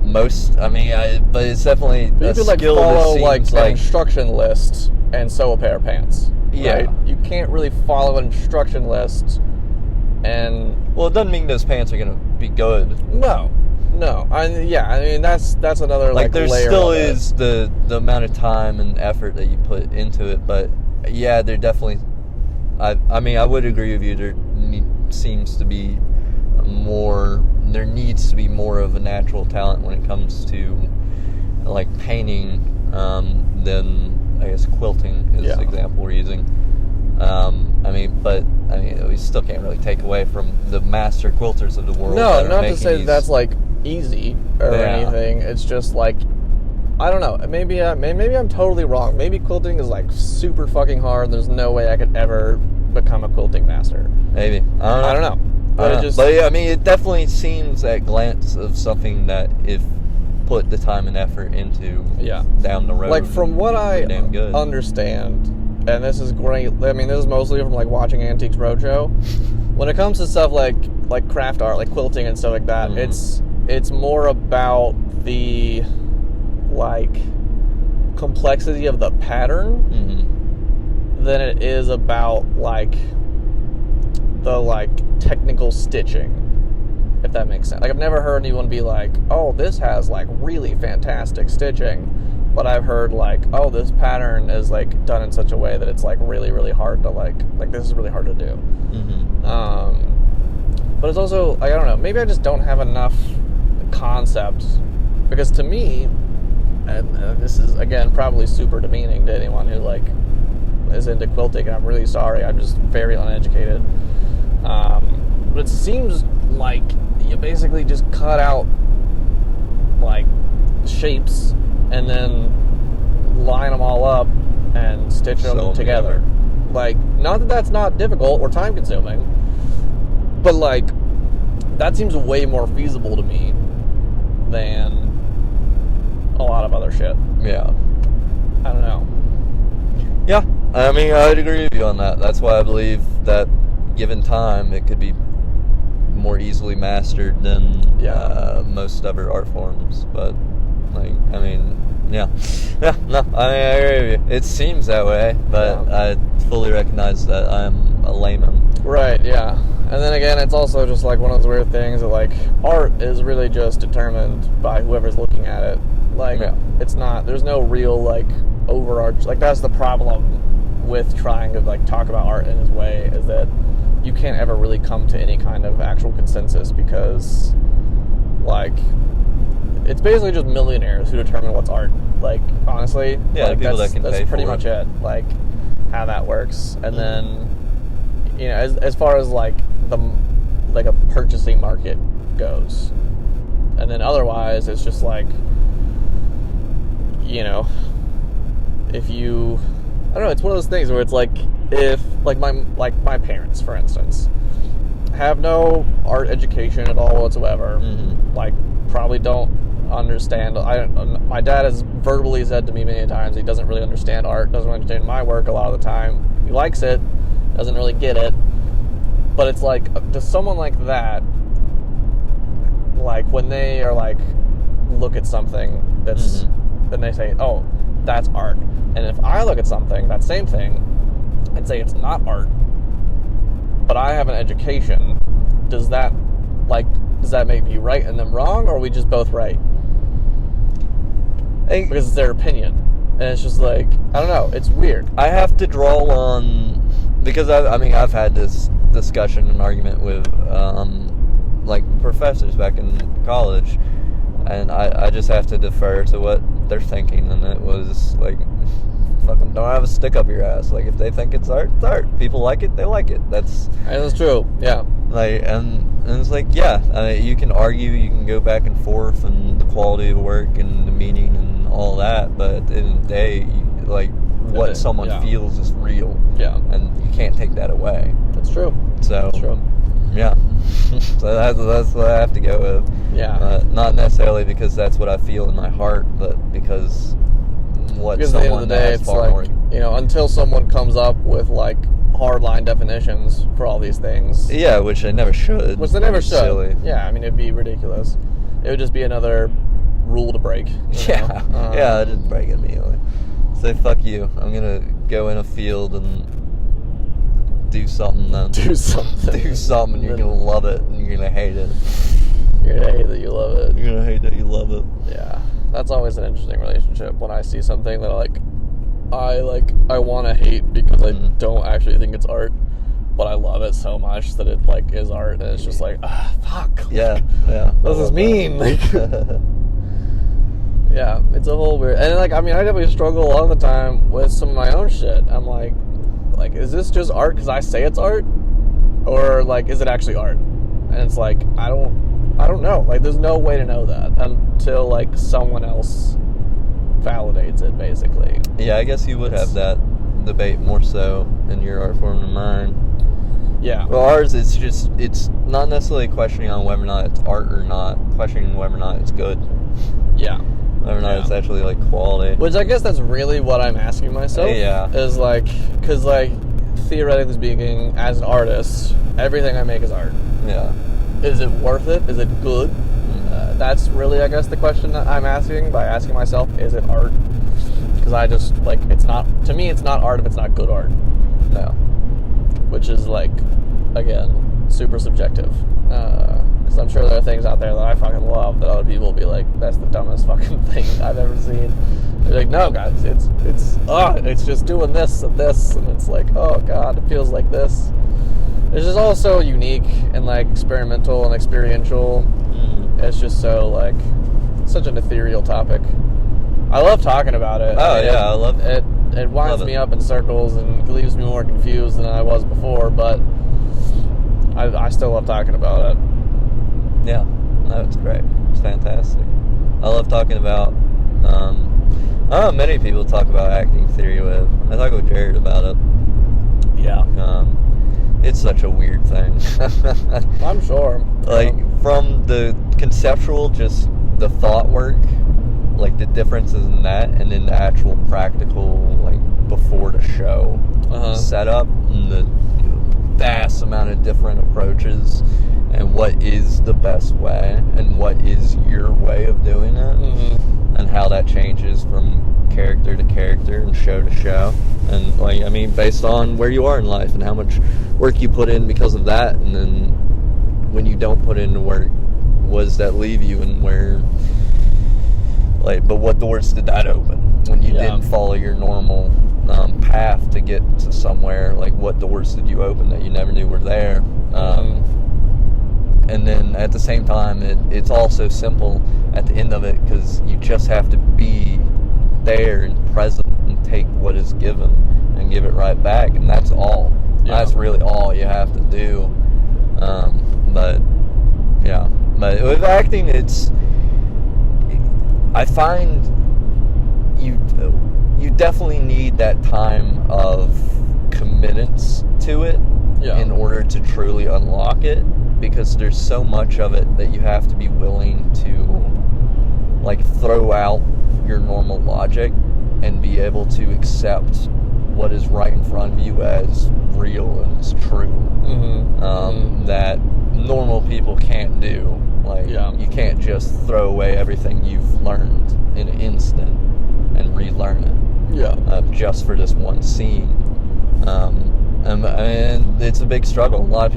but it's definitely but you could like follow like an instruction list and sew a pair of pants. Yeah, right? You can't really follow an instruction list. And well, it doesn't mean those pants are gonna be good. No. I mean that's another like there layer still of is the amount of time and effort that you put into it, but yeah, there definitely. I mean, I would agree with you. There needs to be more of a natural talent when it comes to like painting than I guess quilting is the example we're using. We still can't really take away from the master quilters of the world. No, not to say that's like easy or anything. It's just like, I don't know. Maybe I'm totally wrong. Maybe quilting is like super fucking hard. There's no way I could ever become a quilting master. Maybe I don't know. But I mean, it definitely seems at glance of something that if put the time and effort into down the road. Like from what I understand. And this is great. I mean, this is mostly from like watching Antiques Roadshow. When it comes to stuff like craft art, like quilting and stuff like that, it's more about the like complexity of the pattern than it is about like the like technical stitching. If that makes sense. Like, I've never heard anyone be like, "Oh, this has like really fantastic stitching." But I've heard like, oh, this pattern is like done in such a way that it's like really, really hard to like this is really hard to do. But it's also like, I don't know, maybe I just don't have enough concepts, because to me, and this is again probably super demeaning to anyone who like is into quilting, and I'm really sorry, I'm just very uneducated. But it seems like you basically just cut out like shapes and then line them all up and stitch them together. Like, not that that's not difficult or time consuming, but like that seems way more feasible to me than a lot of other shit. Yeah. I don't know. Yeah, I mean, I'd agree with you on that. That's why I believe that given time, it could be more easily mastered than most other art forms. But like, I mean, no, I agree with you. It seems that way, but I fully recognize that I'm a layman. Right, yeah. And then again, it's also just like one of those weird things that like art is really just determined by whoever's looking at it. Like, it's not, there's no real like overarch, like that's the problem with trying to like talk about art in this way, is that you can't ever really come to any kind of actual consensus, because like it's basically just millionaires who determine what's art. Like, honestly, like, that's pretty much it. Like, how that works. And then, you know, as far as like a purchasing market goes, and then otherwise, it's just like, you know, if you, don't know. It's one of those things where it's like, if like my parents, for instance, have no art education at all whatsoever. Mm-hmm. Like, probably don't understand. My dad has verbally said to me many times he doesn't really understand art, doesn't understand my work a lot of the time. He likes it, doesn't really get it. But it's like, does someone like that, like when they are like, look at something that's, then they say, oh, that's art. And if I look at something, that same thing, and say it's not art, but I have an education, does that make me right and them wrong, or are we just both right? Because it's their opinion. And it's just like, I don't know, it's weird. I have to draw on, because I've had this discussion and argument with like professors back in college, and I just have to defer to what they're thinking, and it was like, fucking don't have a stick up your ass. Like, if they think it's art, it's art. People like it, they like it. That's true. Yeah. Like, and it's like, yeah, you can argue, you can go back and forth, and the quality of work and the meaning and all that, but at the end of the day, what someone feels is real. Yeah. And you can't take that away. That's true. So, that's true. Yeah. So that's what I have to go with. Yeah. Not necessarily because that's what I feel in my heart, but because at the end of the day, it's like, until someone comes up with like hardline definitions for all these things. Yeah, which they never should. Which they never should. Silly. Yeah, I mean, it'd be ridiculous. It would just be another rule to break. Yeah. Yeah, I didn't break it immediately. Say, fuck you. I'm gonna go in a field and do something then. Do something, and you're gonna love it, and you're gonna hate it. You're gonna hate that you love it. You're gonna hate that you love it. Yeah. That's always an interesting relationship, when I see something that I want to hate because I don't actually think it's art, but I love it so much that it like is art, and it's just like, fuck. Yeah. What does this mean? Like, yeah, it's a whole weird. And like, I mean, I definitely struggle a lot of the time with some of my own shit. I'm like, is this just art because I say it's art, or like, is it actually art? And it's like, I don't know. Like, there's no way to know that until like someone else validates it, basically. Yeah, I guess you would have that debate more so in your art form than mine. Yeah. Well, ours, it's not necessarily questioning on whether or not it's art or not, questioning whether or not it's good. Yeah. Whether or not it's actually like quality. Which I guess that's really what I'm asking myself. Yeah. Is like, because like, theoretically speaking, as an artist, everything I make is art. Yeah. Is it worth it? Is it good? That's really, I guess, the question that I'm asking by asking myself, is it art? Because I just, like, it's not, to me, it's not art if it's not good art. No. Which is, like, again, super subjective. Because I'm sure there are things out there that I fucking love that other people will be like, that's the dumbest fucking thing I've ever seen. They're like, no, guys, it's just doing this, and it's like, oh, God, it feels like this. It's just all so unique and like experimental and experiential. It's just so like such an ethereal topic. I love talking about it. Oh, I love it. It winds me up in circles and leaves me more confused than I was before, but I still love talking about it. Yeah, no, it's great. It's fantastic. I love talking about. I don't know many people talk about acting theory with. I talk with Jared about it. Yeah. It's such a weird thing. I'm sure. Like, from the conceptual, just the thought work, like the differences in that, and then the actual practical, like, before the show setup, and the vast amount of different approaches, and what is the best way, and what is your way of doing it, and how that changes from character to character and show to show, and like, I mean, based on where you are in life and how much work you put in because of that, and then when you don't put in the work, what does that leave you, and where, like, but what doors did that open when you didn't follow your normal path to get to somewhere? Like, what doors did you open that you never knew were there? And then at the same time, it's all so simple at the end of it, because you just have to be there and present and take what is given and give it right back, and that's all. That's really all you have to do. But with acting, I find you definitely need that time of committance to it in order to truly unlock it, because there's so much of it that you have to be willing to like throw out your normal logic and be able to accept what is right in front of you as real and as true. That normal people can't do. Like, you can't just throw away everything you've learned in an instant and relearn it. Just for this one scene. And it's a big struggle. A lot of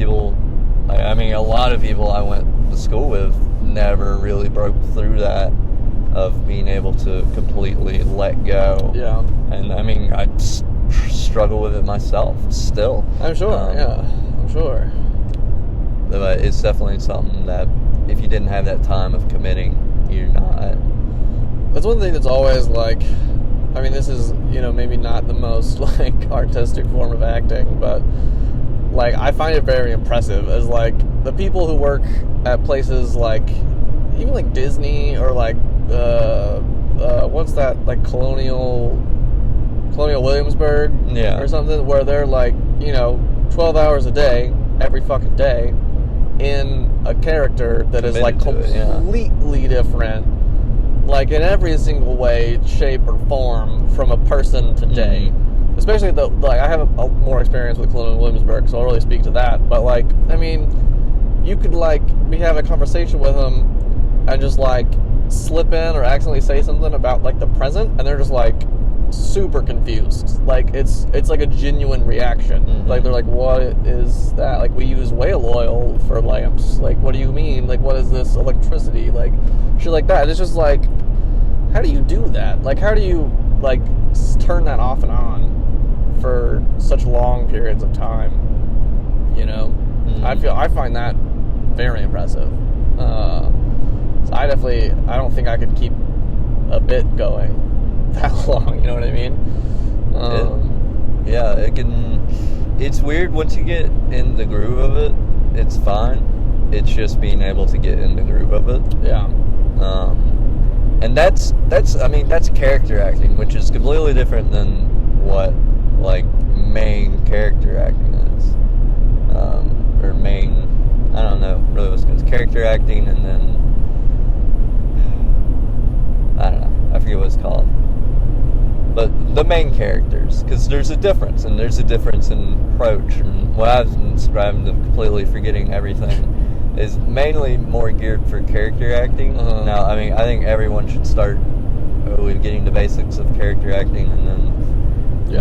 people I went to school with never really broke through that, of being able to completely let go. And I mean, I struggle with it myself still. I'm sure. I'm sure. But it's definitely something that if you didn't have that time of committing, you're not. That's one thing that's always like, I mean, this is, maybe not the most like artistic form of acting, but like I find it very impressive as like the people who work at places like even like Disney or like what's that, like Colonial Williamsburg or something, where they're like 12 hours a day every fucking day in a character that is like completely different, like in every single way, shape, or form from a person today. Especially like I have a more experience with Colonial Williamsburg, so I'll really speak to that. But like, I mean, you could like be having a conversation with them and just like slip in or accidentally say something about like the present, and they're just like super confused. Like it's like a genuine reaction. Like they're like, what is that? Like, we use whale oil for lamps. Like, what do you mean? Like, what is this electricity? Like shit like that. It's just like, how do you do that? Like, how do you like turn that off and on for such long periods of time? I find that very impressive. So I don't think I could keep a bit going that long, you know what I mean? It's weird once you get in the groove of it. It's fine. It's just being able to get in the groove of it. And that's character acting, which is completely different than what like main character acting is. Or main, I don't know really what's good. Character acting, and then I don't know, I forget what it's called. But the main characters, because there's a difference, and there's a difference in approach. And what I've been describing to completely forgetting everything is mainly more geared for character acting. Now, I mean, I think everyone should start with getting the basics of character acting and then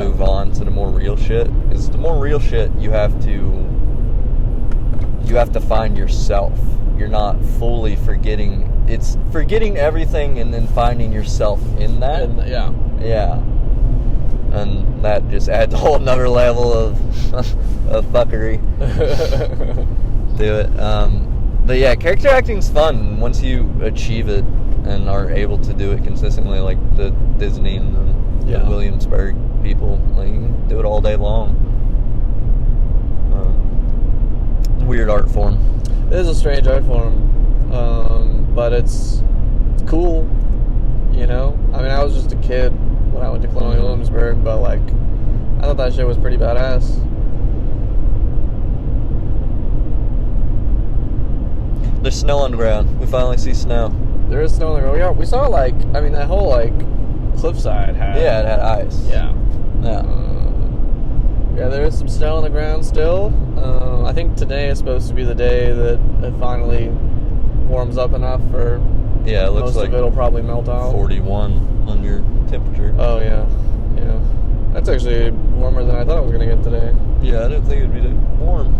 move on to the more real shit. Because the more real shit, you have to find yourself. You're not fully forgetting. It's forgetting everything and then finding yourself in that. And that just adds a whole nother level of fuckery to it. But yeah, character acting's fun once you achieve it and are able to do it consistently, like the Disney and the Williamsburg people. Like, you can do it all day long. Weird art form. It is a strange art form, but it's cool. I mean, I was just a kid when I went to Colonial Williamsburg, but like, I thought that shit was pretty badass. There's snow on the ground. We finally see snow. There is snow on the ground. Yeah, we saw like, I mean, that whole like cliffside had. Yeah, it had ice. Yeah. Yeah, there is some snow on the ground still. I think today is supposed to be the day that it finally warms up enough for. Yeah, it looks most like of it'll probably melt out. 41 under temperature. Oh yeah. That's actually warmer than I thought it was going to get today. Yeah, I didn't think it'd be warm.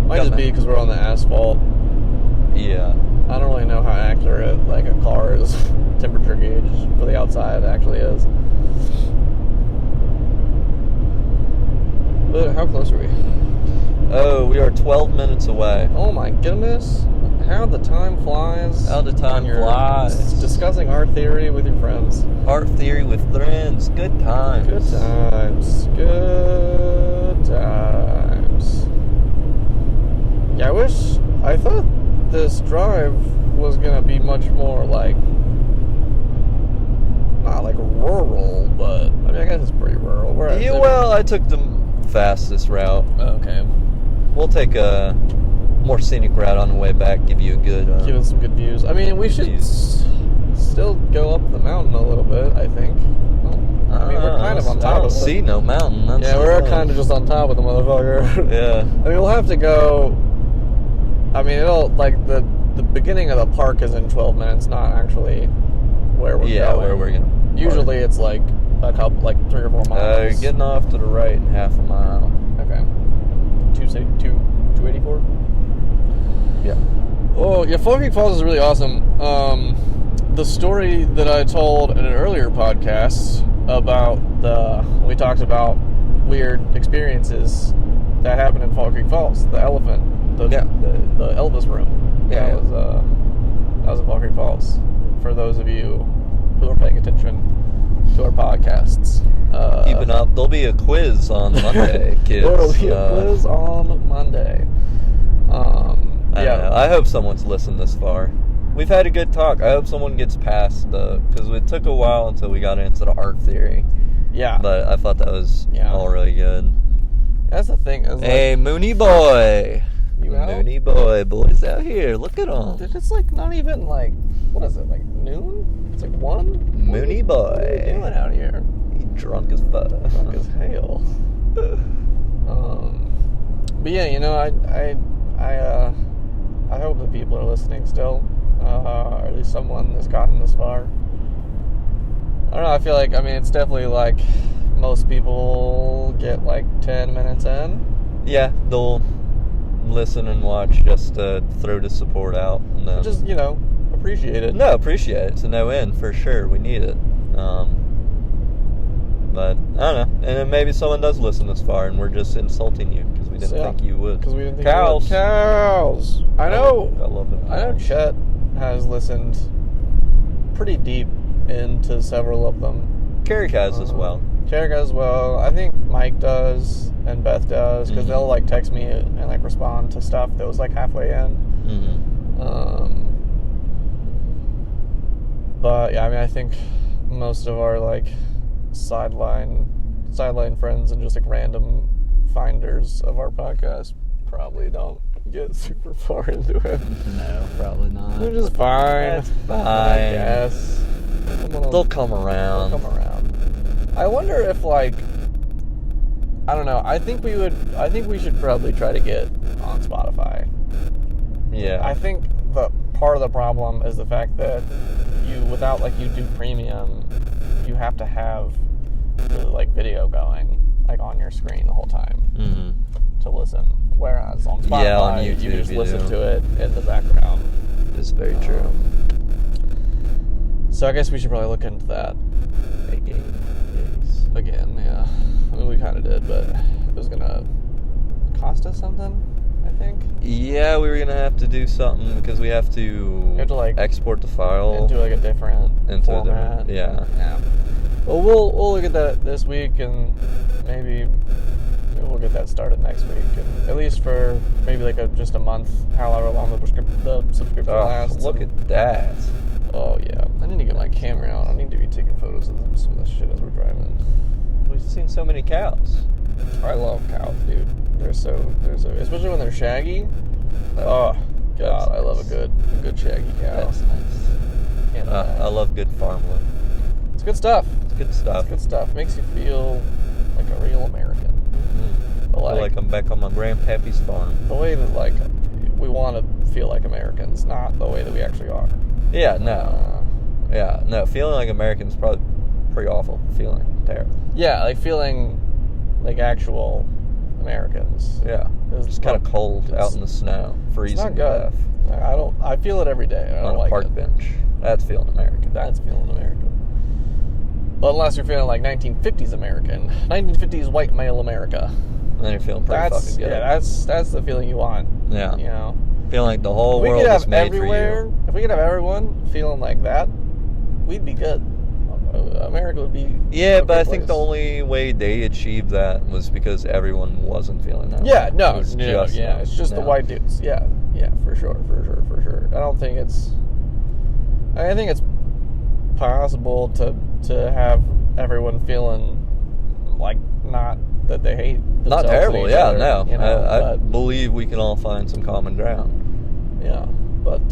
Might just be because we're on the asphalt. Yeah. I don't really know how accurate like a car's temperature gauge for the outside actually is. But how close are we? Oh, we are 12 minutes away. Oh my goodness. How the time flies. How the time flies. Discussing art theory with your friends. Art theory with friends. Good times. Good times. Good times. Yeah, I thought this drive was gonna be much more like, not like rural, I took the fastest route. Okay. We'll take a more scenic route on the way back. Give you a good. Give us some good views. I mean, we should still go up the mountain a little bit, I think. I mean, we're kind of on top of it. I don't see no mountain. Yeah, we're kind of just on top of the motherfucker. Yeah. I mean, we'll have to go. I mean, it'll, like, the beginning of the park is in 12 minutes, not actually where we're going. Yeah, where we're going. Usually it's like a couple, like 3 or 4 miles. Getting off to the right in half a mile. Okay. 284? Yeah. Oh, yeah, Fall Creek Falls is really awesome. The story that I told in an earlier podcast about we talked about weird experiences that happened in Fall Creek Falls. The elephant, the Elvis room. Yeah. That was in Fall Creek Falls. For those of you who are paying attention to our podcasts. Keeping up. There'll be a quiz on Monday, kids. There'll be a quiz on Monday. I hope someone's listened this far. We've had a good talk. I hope someone gets past because it took a while until we got into the art theory. Yeah. But I thought that was all really good. That's the thing. Hey, Mooney boy. You out? Mooney boys out here. Look at them. Dude, it's like not even like, what is it, like noon? It's like 1? Mooney boy. What are you doing out here? He drunk as fuck. Drunk as hell. But yeah, you know, I hope that people are listening still. Or at least someone has gotten this far. I don't know, I feel like, I mean, it's definitely like most people get like 10 minutes in. Yeah, they'll listen and watch just to throw the support out. And then, just, you know, appreciate it. No, appreciate it to no end, for sure. We need it. But, I don't know. And then maybe someone does listen this far and we're just insulting you because we didn't think you would. Because we didn't think Cows. you would. Cows! I know. I love them. I know Chet has listened pretty deep into several of them. Carrick has as well. Carrick as well. I think Mike does and Beth does because they'll like text me and like respond to stuff that was like halfway in. But yeah, I mean, I think most of our like sideline friends and just like random finders of our podcast probably don't get super far into it. No, probably not. They're just fine. That's fine. I guess. They'll come around. I wonder if, like, I don't know. I think we should probably try to get on Spotify. Yeah. I think the part of the problem is the fact that without like YouTube Premium, you have to have the like video going like on your screen the whole time to listen. Whereas on Spotify, on YouTube, you just listen to it in the background. It's very true. So I guess we should probably look into that again. Yeah. I mean, we kind of did, but it was gonna cost us something, I think. Yeah, we were gonna have to do something because we have to like export the file into like a different format. Yeah. Well, we'll look at that this week, and maybe we'll get that started next week, and at least for maybe like just a month, however long the subscription lasts. Look at that. Oh yeah, I need to get my camera out. I need to be taking photos of some of this shit as we're driving. We've seen so many cows. I love cows, dude. They're so especially when they're shaggy. Oh God, I love a good shaggy cow. That's nice. I love good farm wood. It's good stuff. Good stuff. It's good stuff. Makes you feel like a real American. I feel like I'm back on my grandpappy's farm. The way that like we want to feel like Americans, not the way that we actually are. Yeah, no. Feeling like Americans is probably pretty awful feeling. Terrible. Yeah, like feeling like actual Americans. Yeah. It's kind of cold out in the snow, freezing. It's not good. I feel it every day. I don't like it. On a park bench. That's feeling American. That's feeling American. But unless you're feeling like 1950s American, 1950s white male America, then you're feeling pretty fucking good. Yeah, that's the feeling you want. Yeah. You know, feeling like the whole world is made for you. If we could have everyone feeling like that, we'd be good. America would be. Yeah, but I think the only way they achieved that was because everyone wasn't feeling that. Yeah, no, it's just the white dudes. Yeah, for sure. I don't think it's. I think it's possible to have everyone feeling like not that they hate Not themselves terrible, and each yeah, other, no. you know, I believe we can all find some common ground. Yeah, but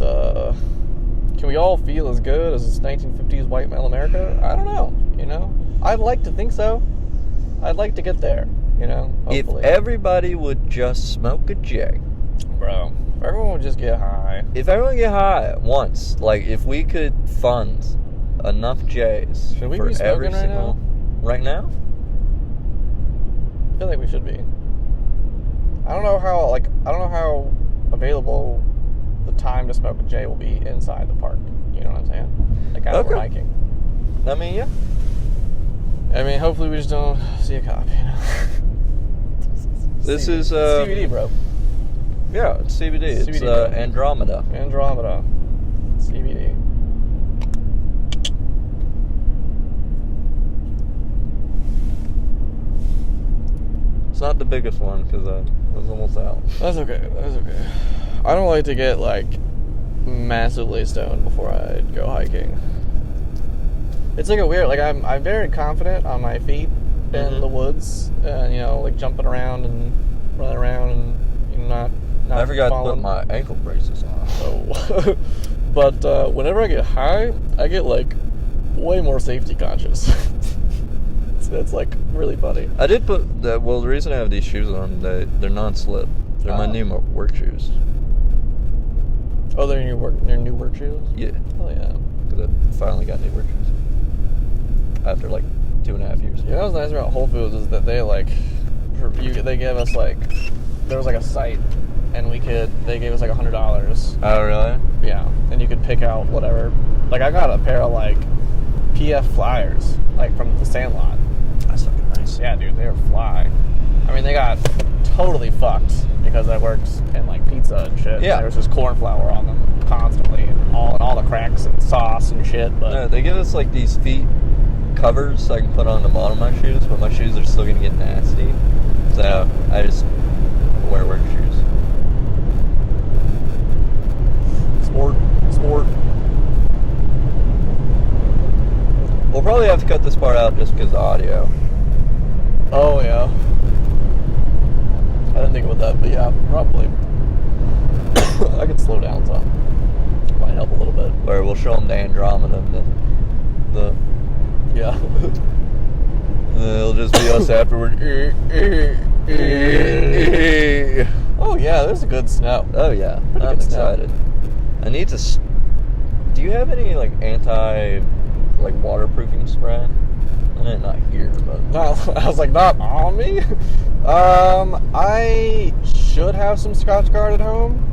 can we all feel as good as 1950s white male America? I don't know, you know? I'd like to think so. I'd like to get there, you know, hopefully. If everybody would just smoke a J. Bro, if everyone would just get high. If everyone get high at once, like if we could fund enough J's Should we for be smoking every right single... Right now? I feel like we should be. I don't know how available the time to smoke a J will be inside the park. You know what I'm saying? Like out Okay. we're hiking. I mean, yeah. I mean, hopefully we just don't see a cop, you know? This CBD. is... CBD, bro. Yeah, it's CBD. It's CBD, bro. Andromeda. Andromeda. CBD. It's not the biggest one because I was almost out. That's okay. That's okay. I don't like to get, like, massively stoned before I go hiking. It's like a weird, like, I'm very confident on my feet in the woods, and, you know, like, jumping around and running around and, you know, not I forgot falling. to put my ankle braces on. Oh. But whenever I get high, I get, like, way more safety conscious. It's like, really funny. I did put the reason I have these shoes on, they're non-slip. They're my new work shoes. Oh, they're your new work shoes? Yeah. Oh, yeah. Because I finally got new work shoes. After like 2.5 years. You know what's nice about Whole Foods is that they they gave us like, there was like a site, and they gave us like $100. Oh, really? Yeah, and you could pick out whatever. Like I got a pair of like PF Flyers, like from the Sandlot. That's fucking nice. Yeah, dude, they were fly. I mean, they got totally fucked because I worked in like pizza and shit. Yeah. And there was just corn flour on them constantly, and all the cracks and sauce and shit. But No, they give us like these feet covers so I can put on the bottom of my shoes, but my shoes are still gonna get nasty. So I just wear work shoes. Sport. We'll probably have to cut this part out just because of audio. oh yeah, I didn't think about that, but yeah, probably. I could slow down some. Might help a little bit. Or we'll show them the Andromeda and the Yeah. and it'll just be us afterward. Oh yeah, there's a good snow. Oh yeah, Pretty I'm good snow. excited. I need to. Do you have any like waterproofing spray? I did not hear, but No, I was like, not on me. I should have some Scotch Guard at home.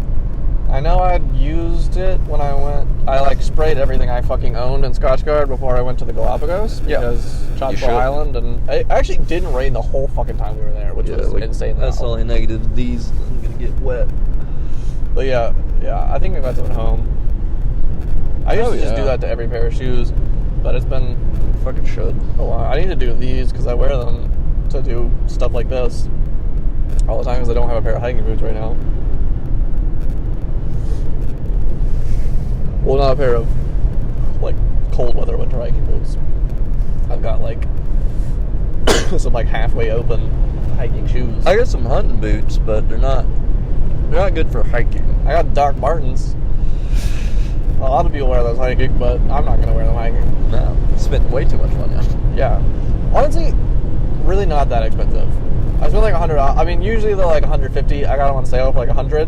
I know I'd used it when I went. I like sprayed everything I fucking owned in Scotch Guard before I went to the Galapagos because Tropical Island, and it actually didn't rain the whole fucking time we were there, which was insane. That's the only negative. These I'm gonna get wet. But yeah, I think I've got some at home. I used to just do that to every pair of shoes, but it's been Fucking should. a while. I need to do these because I wear them to do stuff like this all the time because I don't have a pair of hiking boots right now. Well, not a pair of like cold weather winter hiking boots. I've got like some like halfway open hiking shoes. I got some hunting boots, but they're not good for hiking. I got Doc Martens. A lot of people wear those hiking, but I'm not gonna wear them hiking. No, spent way too much money on them. Yeah, honestly, really not that expensive. I spent like $100. I mean, usually they're like $150. I got them on sale for like $100.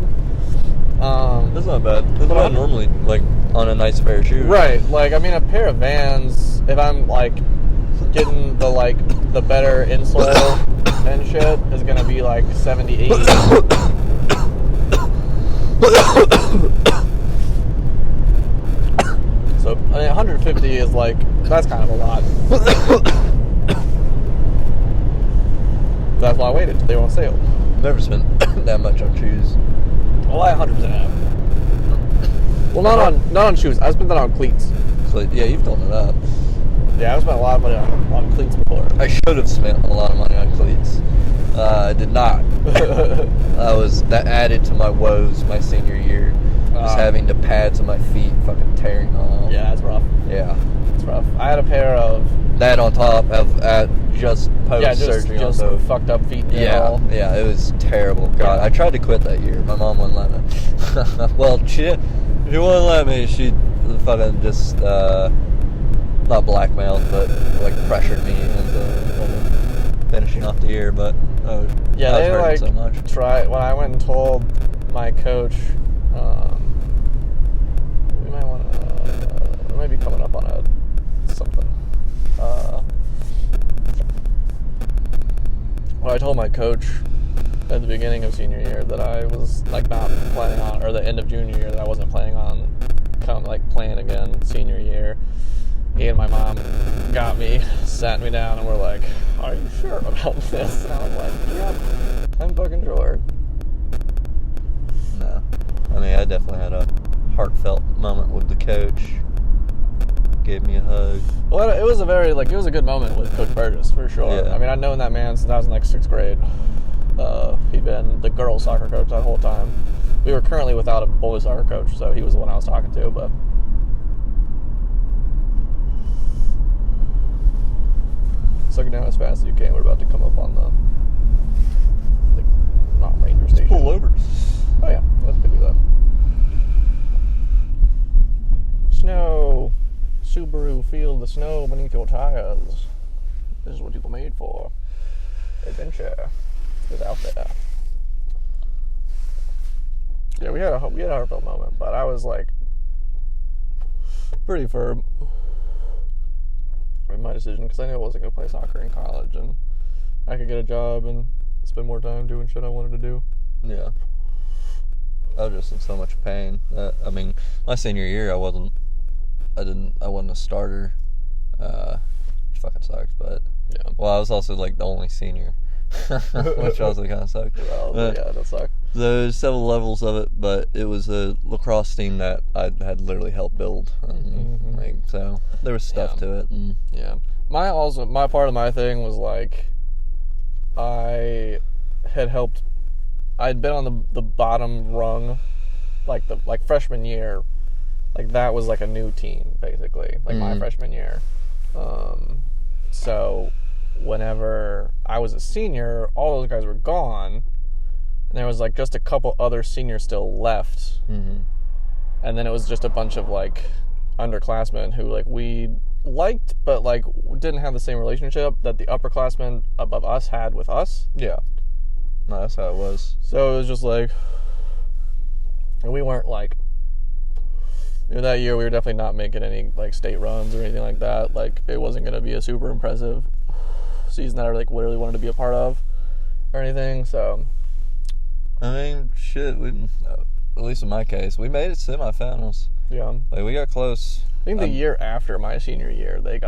That's not bad. That's what I normally like on a nice pair of shoes. Right, like I mean, a pair of Vans. If I'm like getting the better insole and shit, is gonna be like $70, $80. So I mean, 150 is like that's kind of a lot. That's why I waited till they were on sale. Never spent that much on shoes. Well, I 100% have. Well, not on shoes. I spent that on cleats. So yeah, you've done it up. Yeah, I've spent a lot of money on cleats before. I should have spent a lot of money on cleats. I did not. That added to my woes my senior year. Just having the pads on my feet fucking tearing off. Yeah, it's rough. Yeah. It's rough. I had a pair of... That on top of just post-surgery on both. Fucked up feet. Yeah, it was terrible. God, I tried to quit that year. My mom wouldn't let me. Well, she wouldn't let me. She fucking just, not blackmailed, but, like, pressured me into finishing off the year, but, yeah, they, like, so much. when I went and told my coach, we might be coming up on something. Well, I told my coach at the beginning of senior year that I was, like, not planning on, or the end of junior year, that I wasn't planning on playing again senior year. He and my mom got me, sat me down, and were like, "Are you sure about this?" And I was like, "Yep, I'm fucking sure." No. I mean, I definitely had a heartfelt moment with the coach. Gave me a hug. Well, it was a good moment with Coach Burgess, for sure. Yeah. I mean, I'd known that man since I was in, like, 6th grade. He'd been the girls' soccer coach that whole time. We were currently without a boys' soccer coach, so he was the one I was talking to, but... Suck it down as fast as you can. We're about to come up on the, like, not ranger station. Pull over. Oh yeah, let's go do that. Snow. Subaru, feel the snow beneath your tires. This is what people made for. Adventure is out there. Yeah, we had a heartfelt moment, but I was, like, pretty firm in my decision because I knew I wasn't going to play soccer in college, and I could get a job and spend more time doing shit I wanted to do. Yeah. I was just in so much pain. I mean, my senior year, I wasn't a starter, which fucking sucks, but, yeah. Well, I was also, like, the only senior, which also kind of sucked. Well, yeah, that sucked. There's several levels of it, but it was a lacrosse team that I had literally helped build, and, like, so there was stuff to it, and yeah. My part of my thing was, like, I'd been on the bottom rung, like freshman year. Like, that was, like, a new team, basically. Like, my freshman year. So, whenever I was a senior, all those guys were gone. And there was, like, just a couple other seniors still left. Mm-hmm. And then it was just a bunch of, like, underclassmen who, like, we liked, but, like, didn't have the same relationship that the upperclassmen above us had with us. Yeah. No, that's how it was. So, it was just, like... And we weren't, like... that year, we were definitely not making any, like, state runs or anything like that. Like, it wasn't going to be a super impressive season that I, like, literally wanted to be a part of or anything, so... I mean, shit, at least in my case, we made it semifinals. Yeah. Like, we got close. I think the year after my senior year, they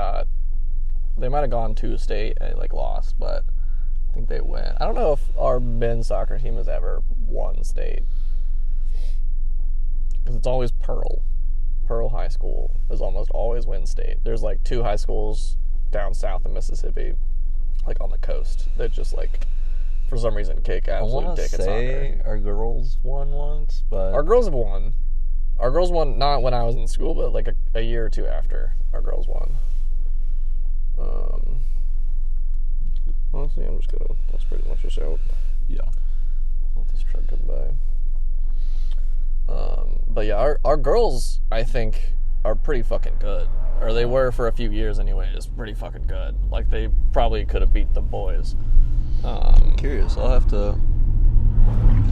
might have gone to state and, like, lost, but I think they went. I don't know if our men's soccer team has ever won state. Because it's always Pearl. Pearl High School is almost always win state. There's, like, 2 high schools down south in Mississippi, like, on the coast, that just, like, for some reason kick absolute dick at soccer. I want to say our girls won once, but... Our girls have won. Our girls won not when I was in school, but, like, a year or 2 after our girls won. Honestly, I'm just gonna... That's pretty much just out. Yeah. Let this truck come by. But yeah, our girls, I think, are pretty fucking good. Or they were for a few years anyways, pretty fucking good. Like, they probably could have beat the boys. Curious, I'll have to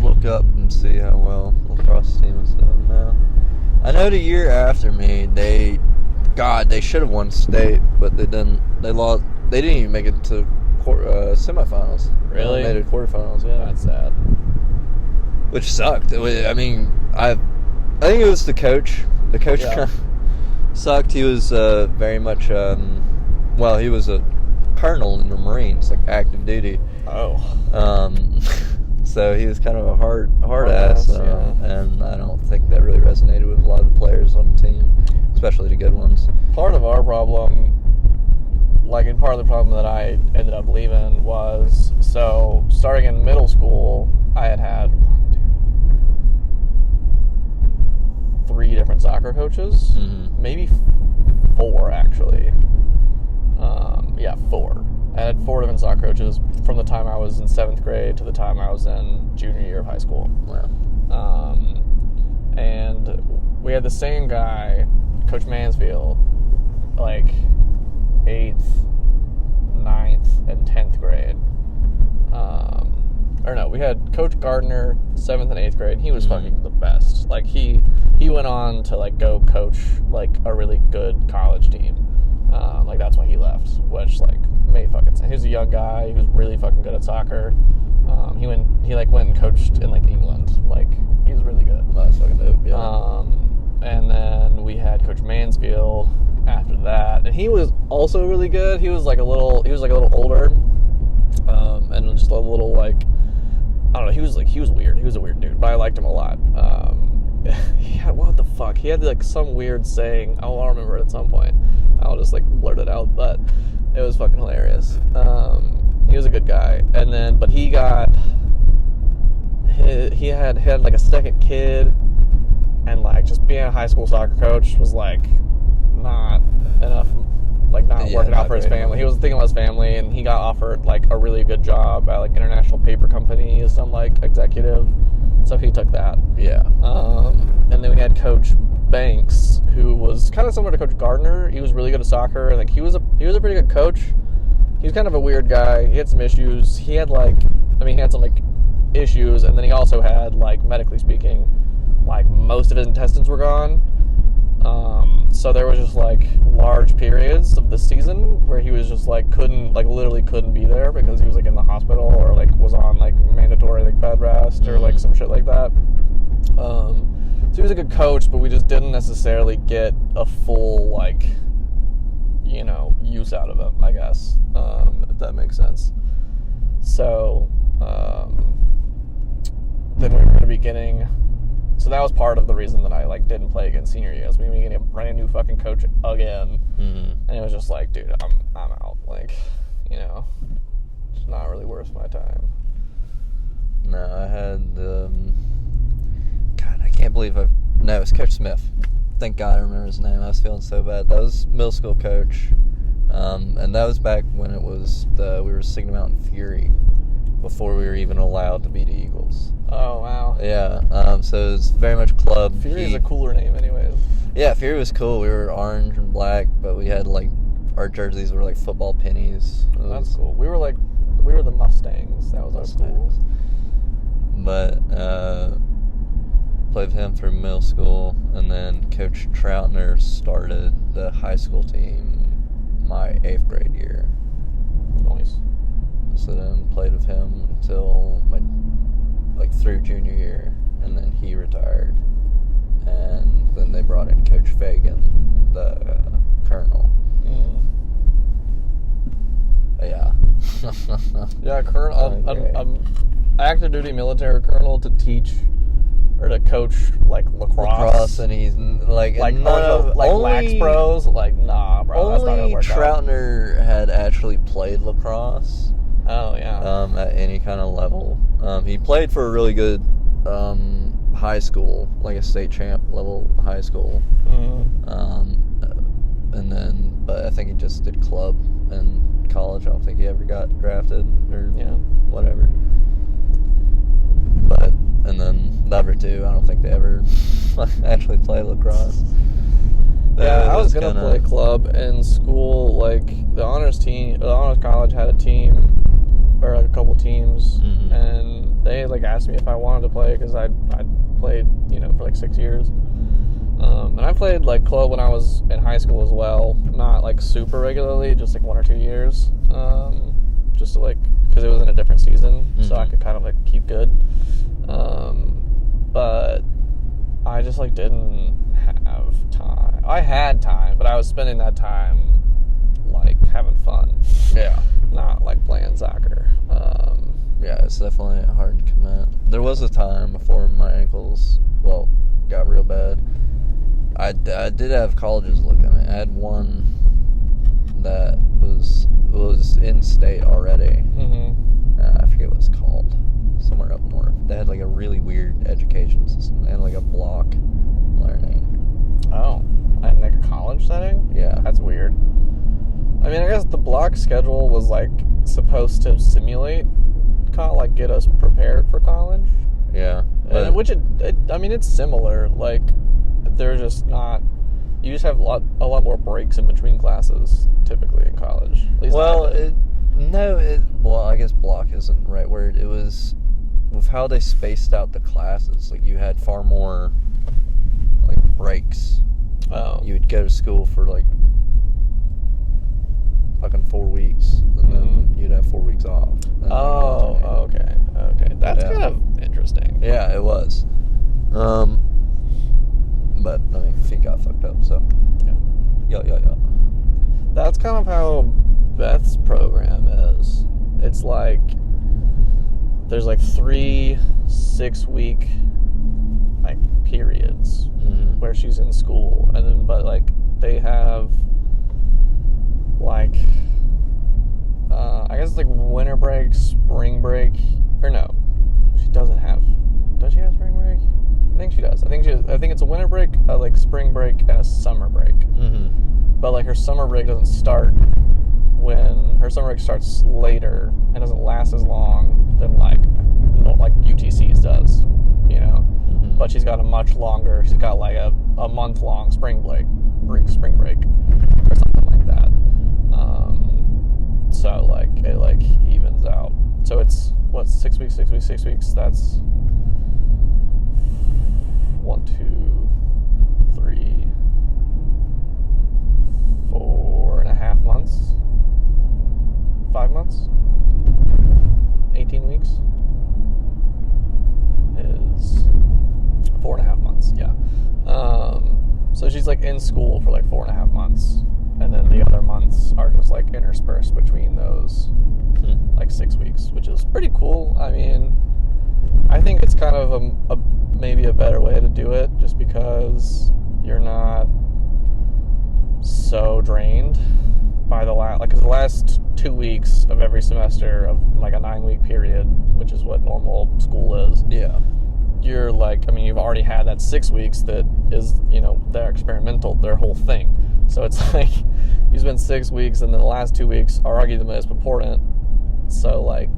look up and see how well the lacrosse team is doing now. I know the year after me, they should have won state, but they didn't. They lost. They didn't even make it to semifinals. Really? They made it quarterfinals. Yeah, that's sad. Which sucked. I mean, I think it was the coach. The coach kind of sucked. He was very much. He was a colonel in the Marines, like active duty. Oh. So he was kind of a hard ass, and I don't think that really resonated with a lot of the players on the team, especially the good ones. Part of our problem, and part of the problem that I ended up leaving was, so starting in middle school, I had 3 different soccer coaches, maybe 4 actually. 4. I had 4 soccer coaches from the time I was in 7th grade to the time I was in junior year of high school. Wow. And we had the same guy, Coach Mansfield, like 8th, 9th, and 10th grade. Or no, we had Coach Gardner 7th and 8th grade. He was fucking the best. Like he went on to like go coach like a really good college team. Like that's why he left, which like made fucking sense. He was a young guy. He was really fucking good at soccer. He went and coached in like England. Like he was really good. That's fucking dope. Yeah. And then we had Coach Mansfield after that, and he was also really good. He was like a little older, and just a little like, I don't know. He was weird. He was a weird dude, but I liked him a lot. He had, what the fuck? He had like some weird saying. I'll remember it at some point. I'll just like blurt it out, but it was fucking hilarious. He was a good guy, and then but he had like a second kid, and like just being a high school soccer coach was like not enough, like not working out for his family. He was thinking about his family, and he got offered like a really good job at like International Paper Company as some like executive, so he took that. Yeah. And then we had Coach Banks, who was kind of similar to Coach Gardner. He was really good at soccer, and like he was a pretty good coach. He was kind of a weird guy. He had some issues. He had some like issues, and then he also had like, medically speaking, like most of his intestines were gone. So there was just like large periods of the season where he was just like literally couldn't be there because he was like in the hospital or like was on like mandatory like bed rest or like some shit like that. So he was a good coach, but we just didn't necessarily get a full like, you know, use out of him, I guess, if that makes sense. So then we were going to be getting. So that was part of the reason that I like didn't play again senior year. We were getting a brand new fucking coach again, and it was just like, dude, I'm out. Like, you know, it's not really worth my time. No, I had God, I can't believe no, it was Coach Smith. Thank God I remember his name. I was feeling so bad. That was middle school coach, and that was back when it was we were Signal Mountain Fury, before we were even allowed to beat the Eagles. Oh, wow. Yeah, so it was very much club. Fury is a cooler name anyways. Yeah, Fury was cool. We were orange and black, but we had like, our jerseys were like football pennies. That's cool. We were the Mustangs. That was our school. But, played with him through middle school, and then Coach Troutner started the high school team my 8th grade year. Nice. So then played with him until through junior year, and then he retired, and then they brought in Coach Fagan, the colonel. Yeah. Yeah, colonel. I'm active duty military colonel to teach or to coach like lacrosse, and he's like lax bros. Like, nah, bro. That's not gonna work Troutner out. had actually played lacrosse. Oh yeah. At any kind of level. He played for a really good high school, like a state champ level high school. And then, but I think he just did club in college. I don't think he ever got drafted or whatever. But and then the other two, I don't think they ever actually played lacrosse. Yeah, I was gonna play club in school. Like the honors college had a team. Or like a couple teams, and they like asked me if I wanted to play because I'd played, you know, for like 6 years. And I played like club when I was in high school as well, not like super regularly, just like 1 or 2 years, just to like, because it was in a different season, so I could kind of like keep good. But I just like didn't have time. I had time, but I was spending that time like having fun. Yeah. Not like playing soccer. Yeah, it's definitely hard to commit. There was a time before my ankles, got real bad. I did have colleges look at me. I had one that was in state already. I forget what it's called. Somewhere up north. They had like a really weird education system. They had like a block learning. Oh, in like a college setting? Yeah. That's weird. I mean, I guess the block schedule was like supposed to simulate like get us prepared for college. Yeah. Which I mean, it's similar. Like, they're just not. You just have a lot more breaks in between classes typically in college. At least well, I guess block isn't the right word. It was with how they spaced out the classes. Like, you had far more like breaks. Oh. You would go to school for like fucking 4 weeks, and then you'd have 4 weeks off. Oh, okay. That's kind of interesting. Yeah, it was. But I mean, feet got fucked up, so yeah. That's kind of how Beth's program is. It's like there's like 3 6-week like periods where she's in school, and then but like they have like I guess it's like winter break, spring break, or no, she doesn't have. Does she have spring break? I think she does. I think it's a winter break, like spring break, and a summer break. But like her summer break doesn't start when her summer break starts later and doesn't last as long than like UTC's does, you know. But she's got a much longer. She's got like a month-long spring break, or something like that. So like it like evens out. So it's 6 weeks. That's 1, 2, 3, 4.5 months. 5 months. 18 weeks is 4.5 months. Yeah. So she's like in school for like 4.5 months, and then the other months are just like interspersed between those like 6 weeks, which is pretty cool. I mean, I think it's kind of maybe a better way to do it, just because you're not so drained by the last 2 weeks of every semester of like a 9-week period, which is what normal school is. Yeah. You're like, I mean, you've already had that 6 weeks that is, you know, their experimental, their whole thing. So it's like you spend 6 weeks, and then the last 2 weeks are arguably the most important. So like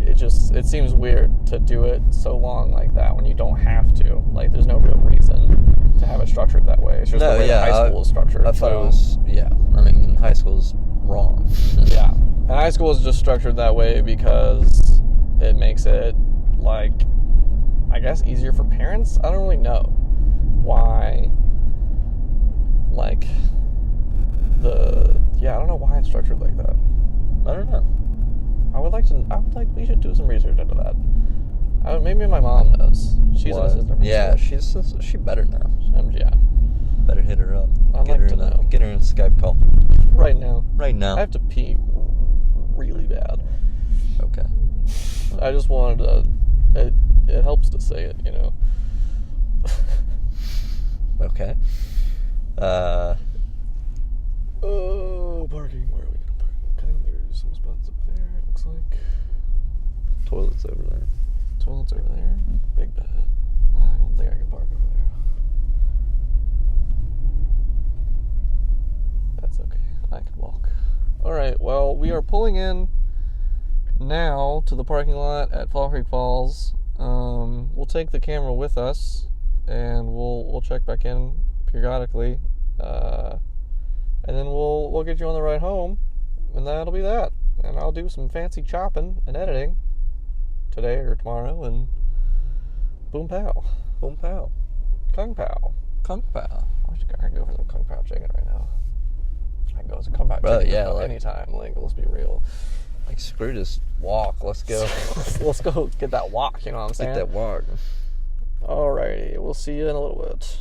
it seems weird to do it so long like that when you don't have to. Like, there's no real reason to have it structured that way. It's just the way high school is structured. I thought it was, I mean, high school's wrong. Yeah. And high school is just structured that way because it makes it, like, I guess easier for parents. I don't really know why, like, I don't know why it's structured like that. I don't know. We should do some research into that. Maybe my mom knows. She's an assistant principal. Yeah, she better know. Yeah. Better hit her up. I'd like to know. Get her in a Skype call. Right now. I have to pee really bad. Okay. I just wanted to... It helps to say it, you know. Okay. Parking. Where are we gonna park? I think there's some spots up there, it looks like. Toilet's over there. Toilet's over there. Big bed. I don't think I can park over there. That's okay. I can walk. Alright, well, we are pulling in now to the parking lot at Fall Creek Falls. We'll take the camera with us, and we'll check back in periodically, and then we'll get you on the ride home, and that'll be that. And I'll do some fancy chopping and editing today or tomorrow, and boom pow. Boom pow. Kung pao. Kung pao. I can go for some kung pao chicken right now. I can go for some kung pao chicken anytime. Like, let's be real. Like, screw this walk. Let's go. Let's go get that walk, you know what I'm saying? Get that walk. Alrighty, we'll see you in a little bit.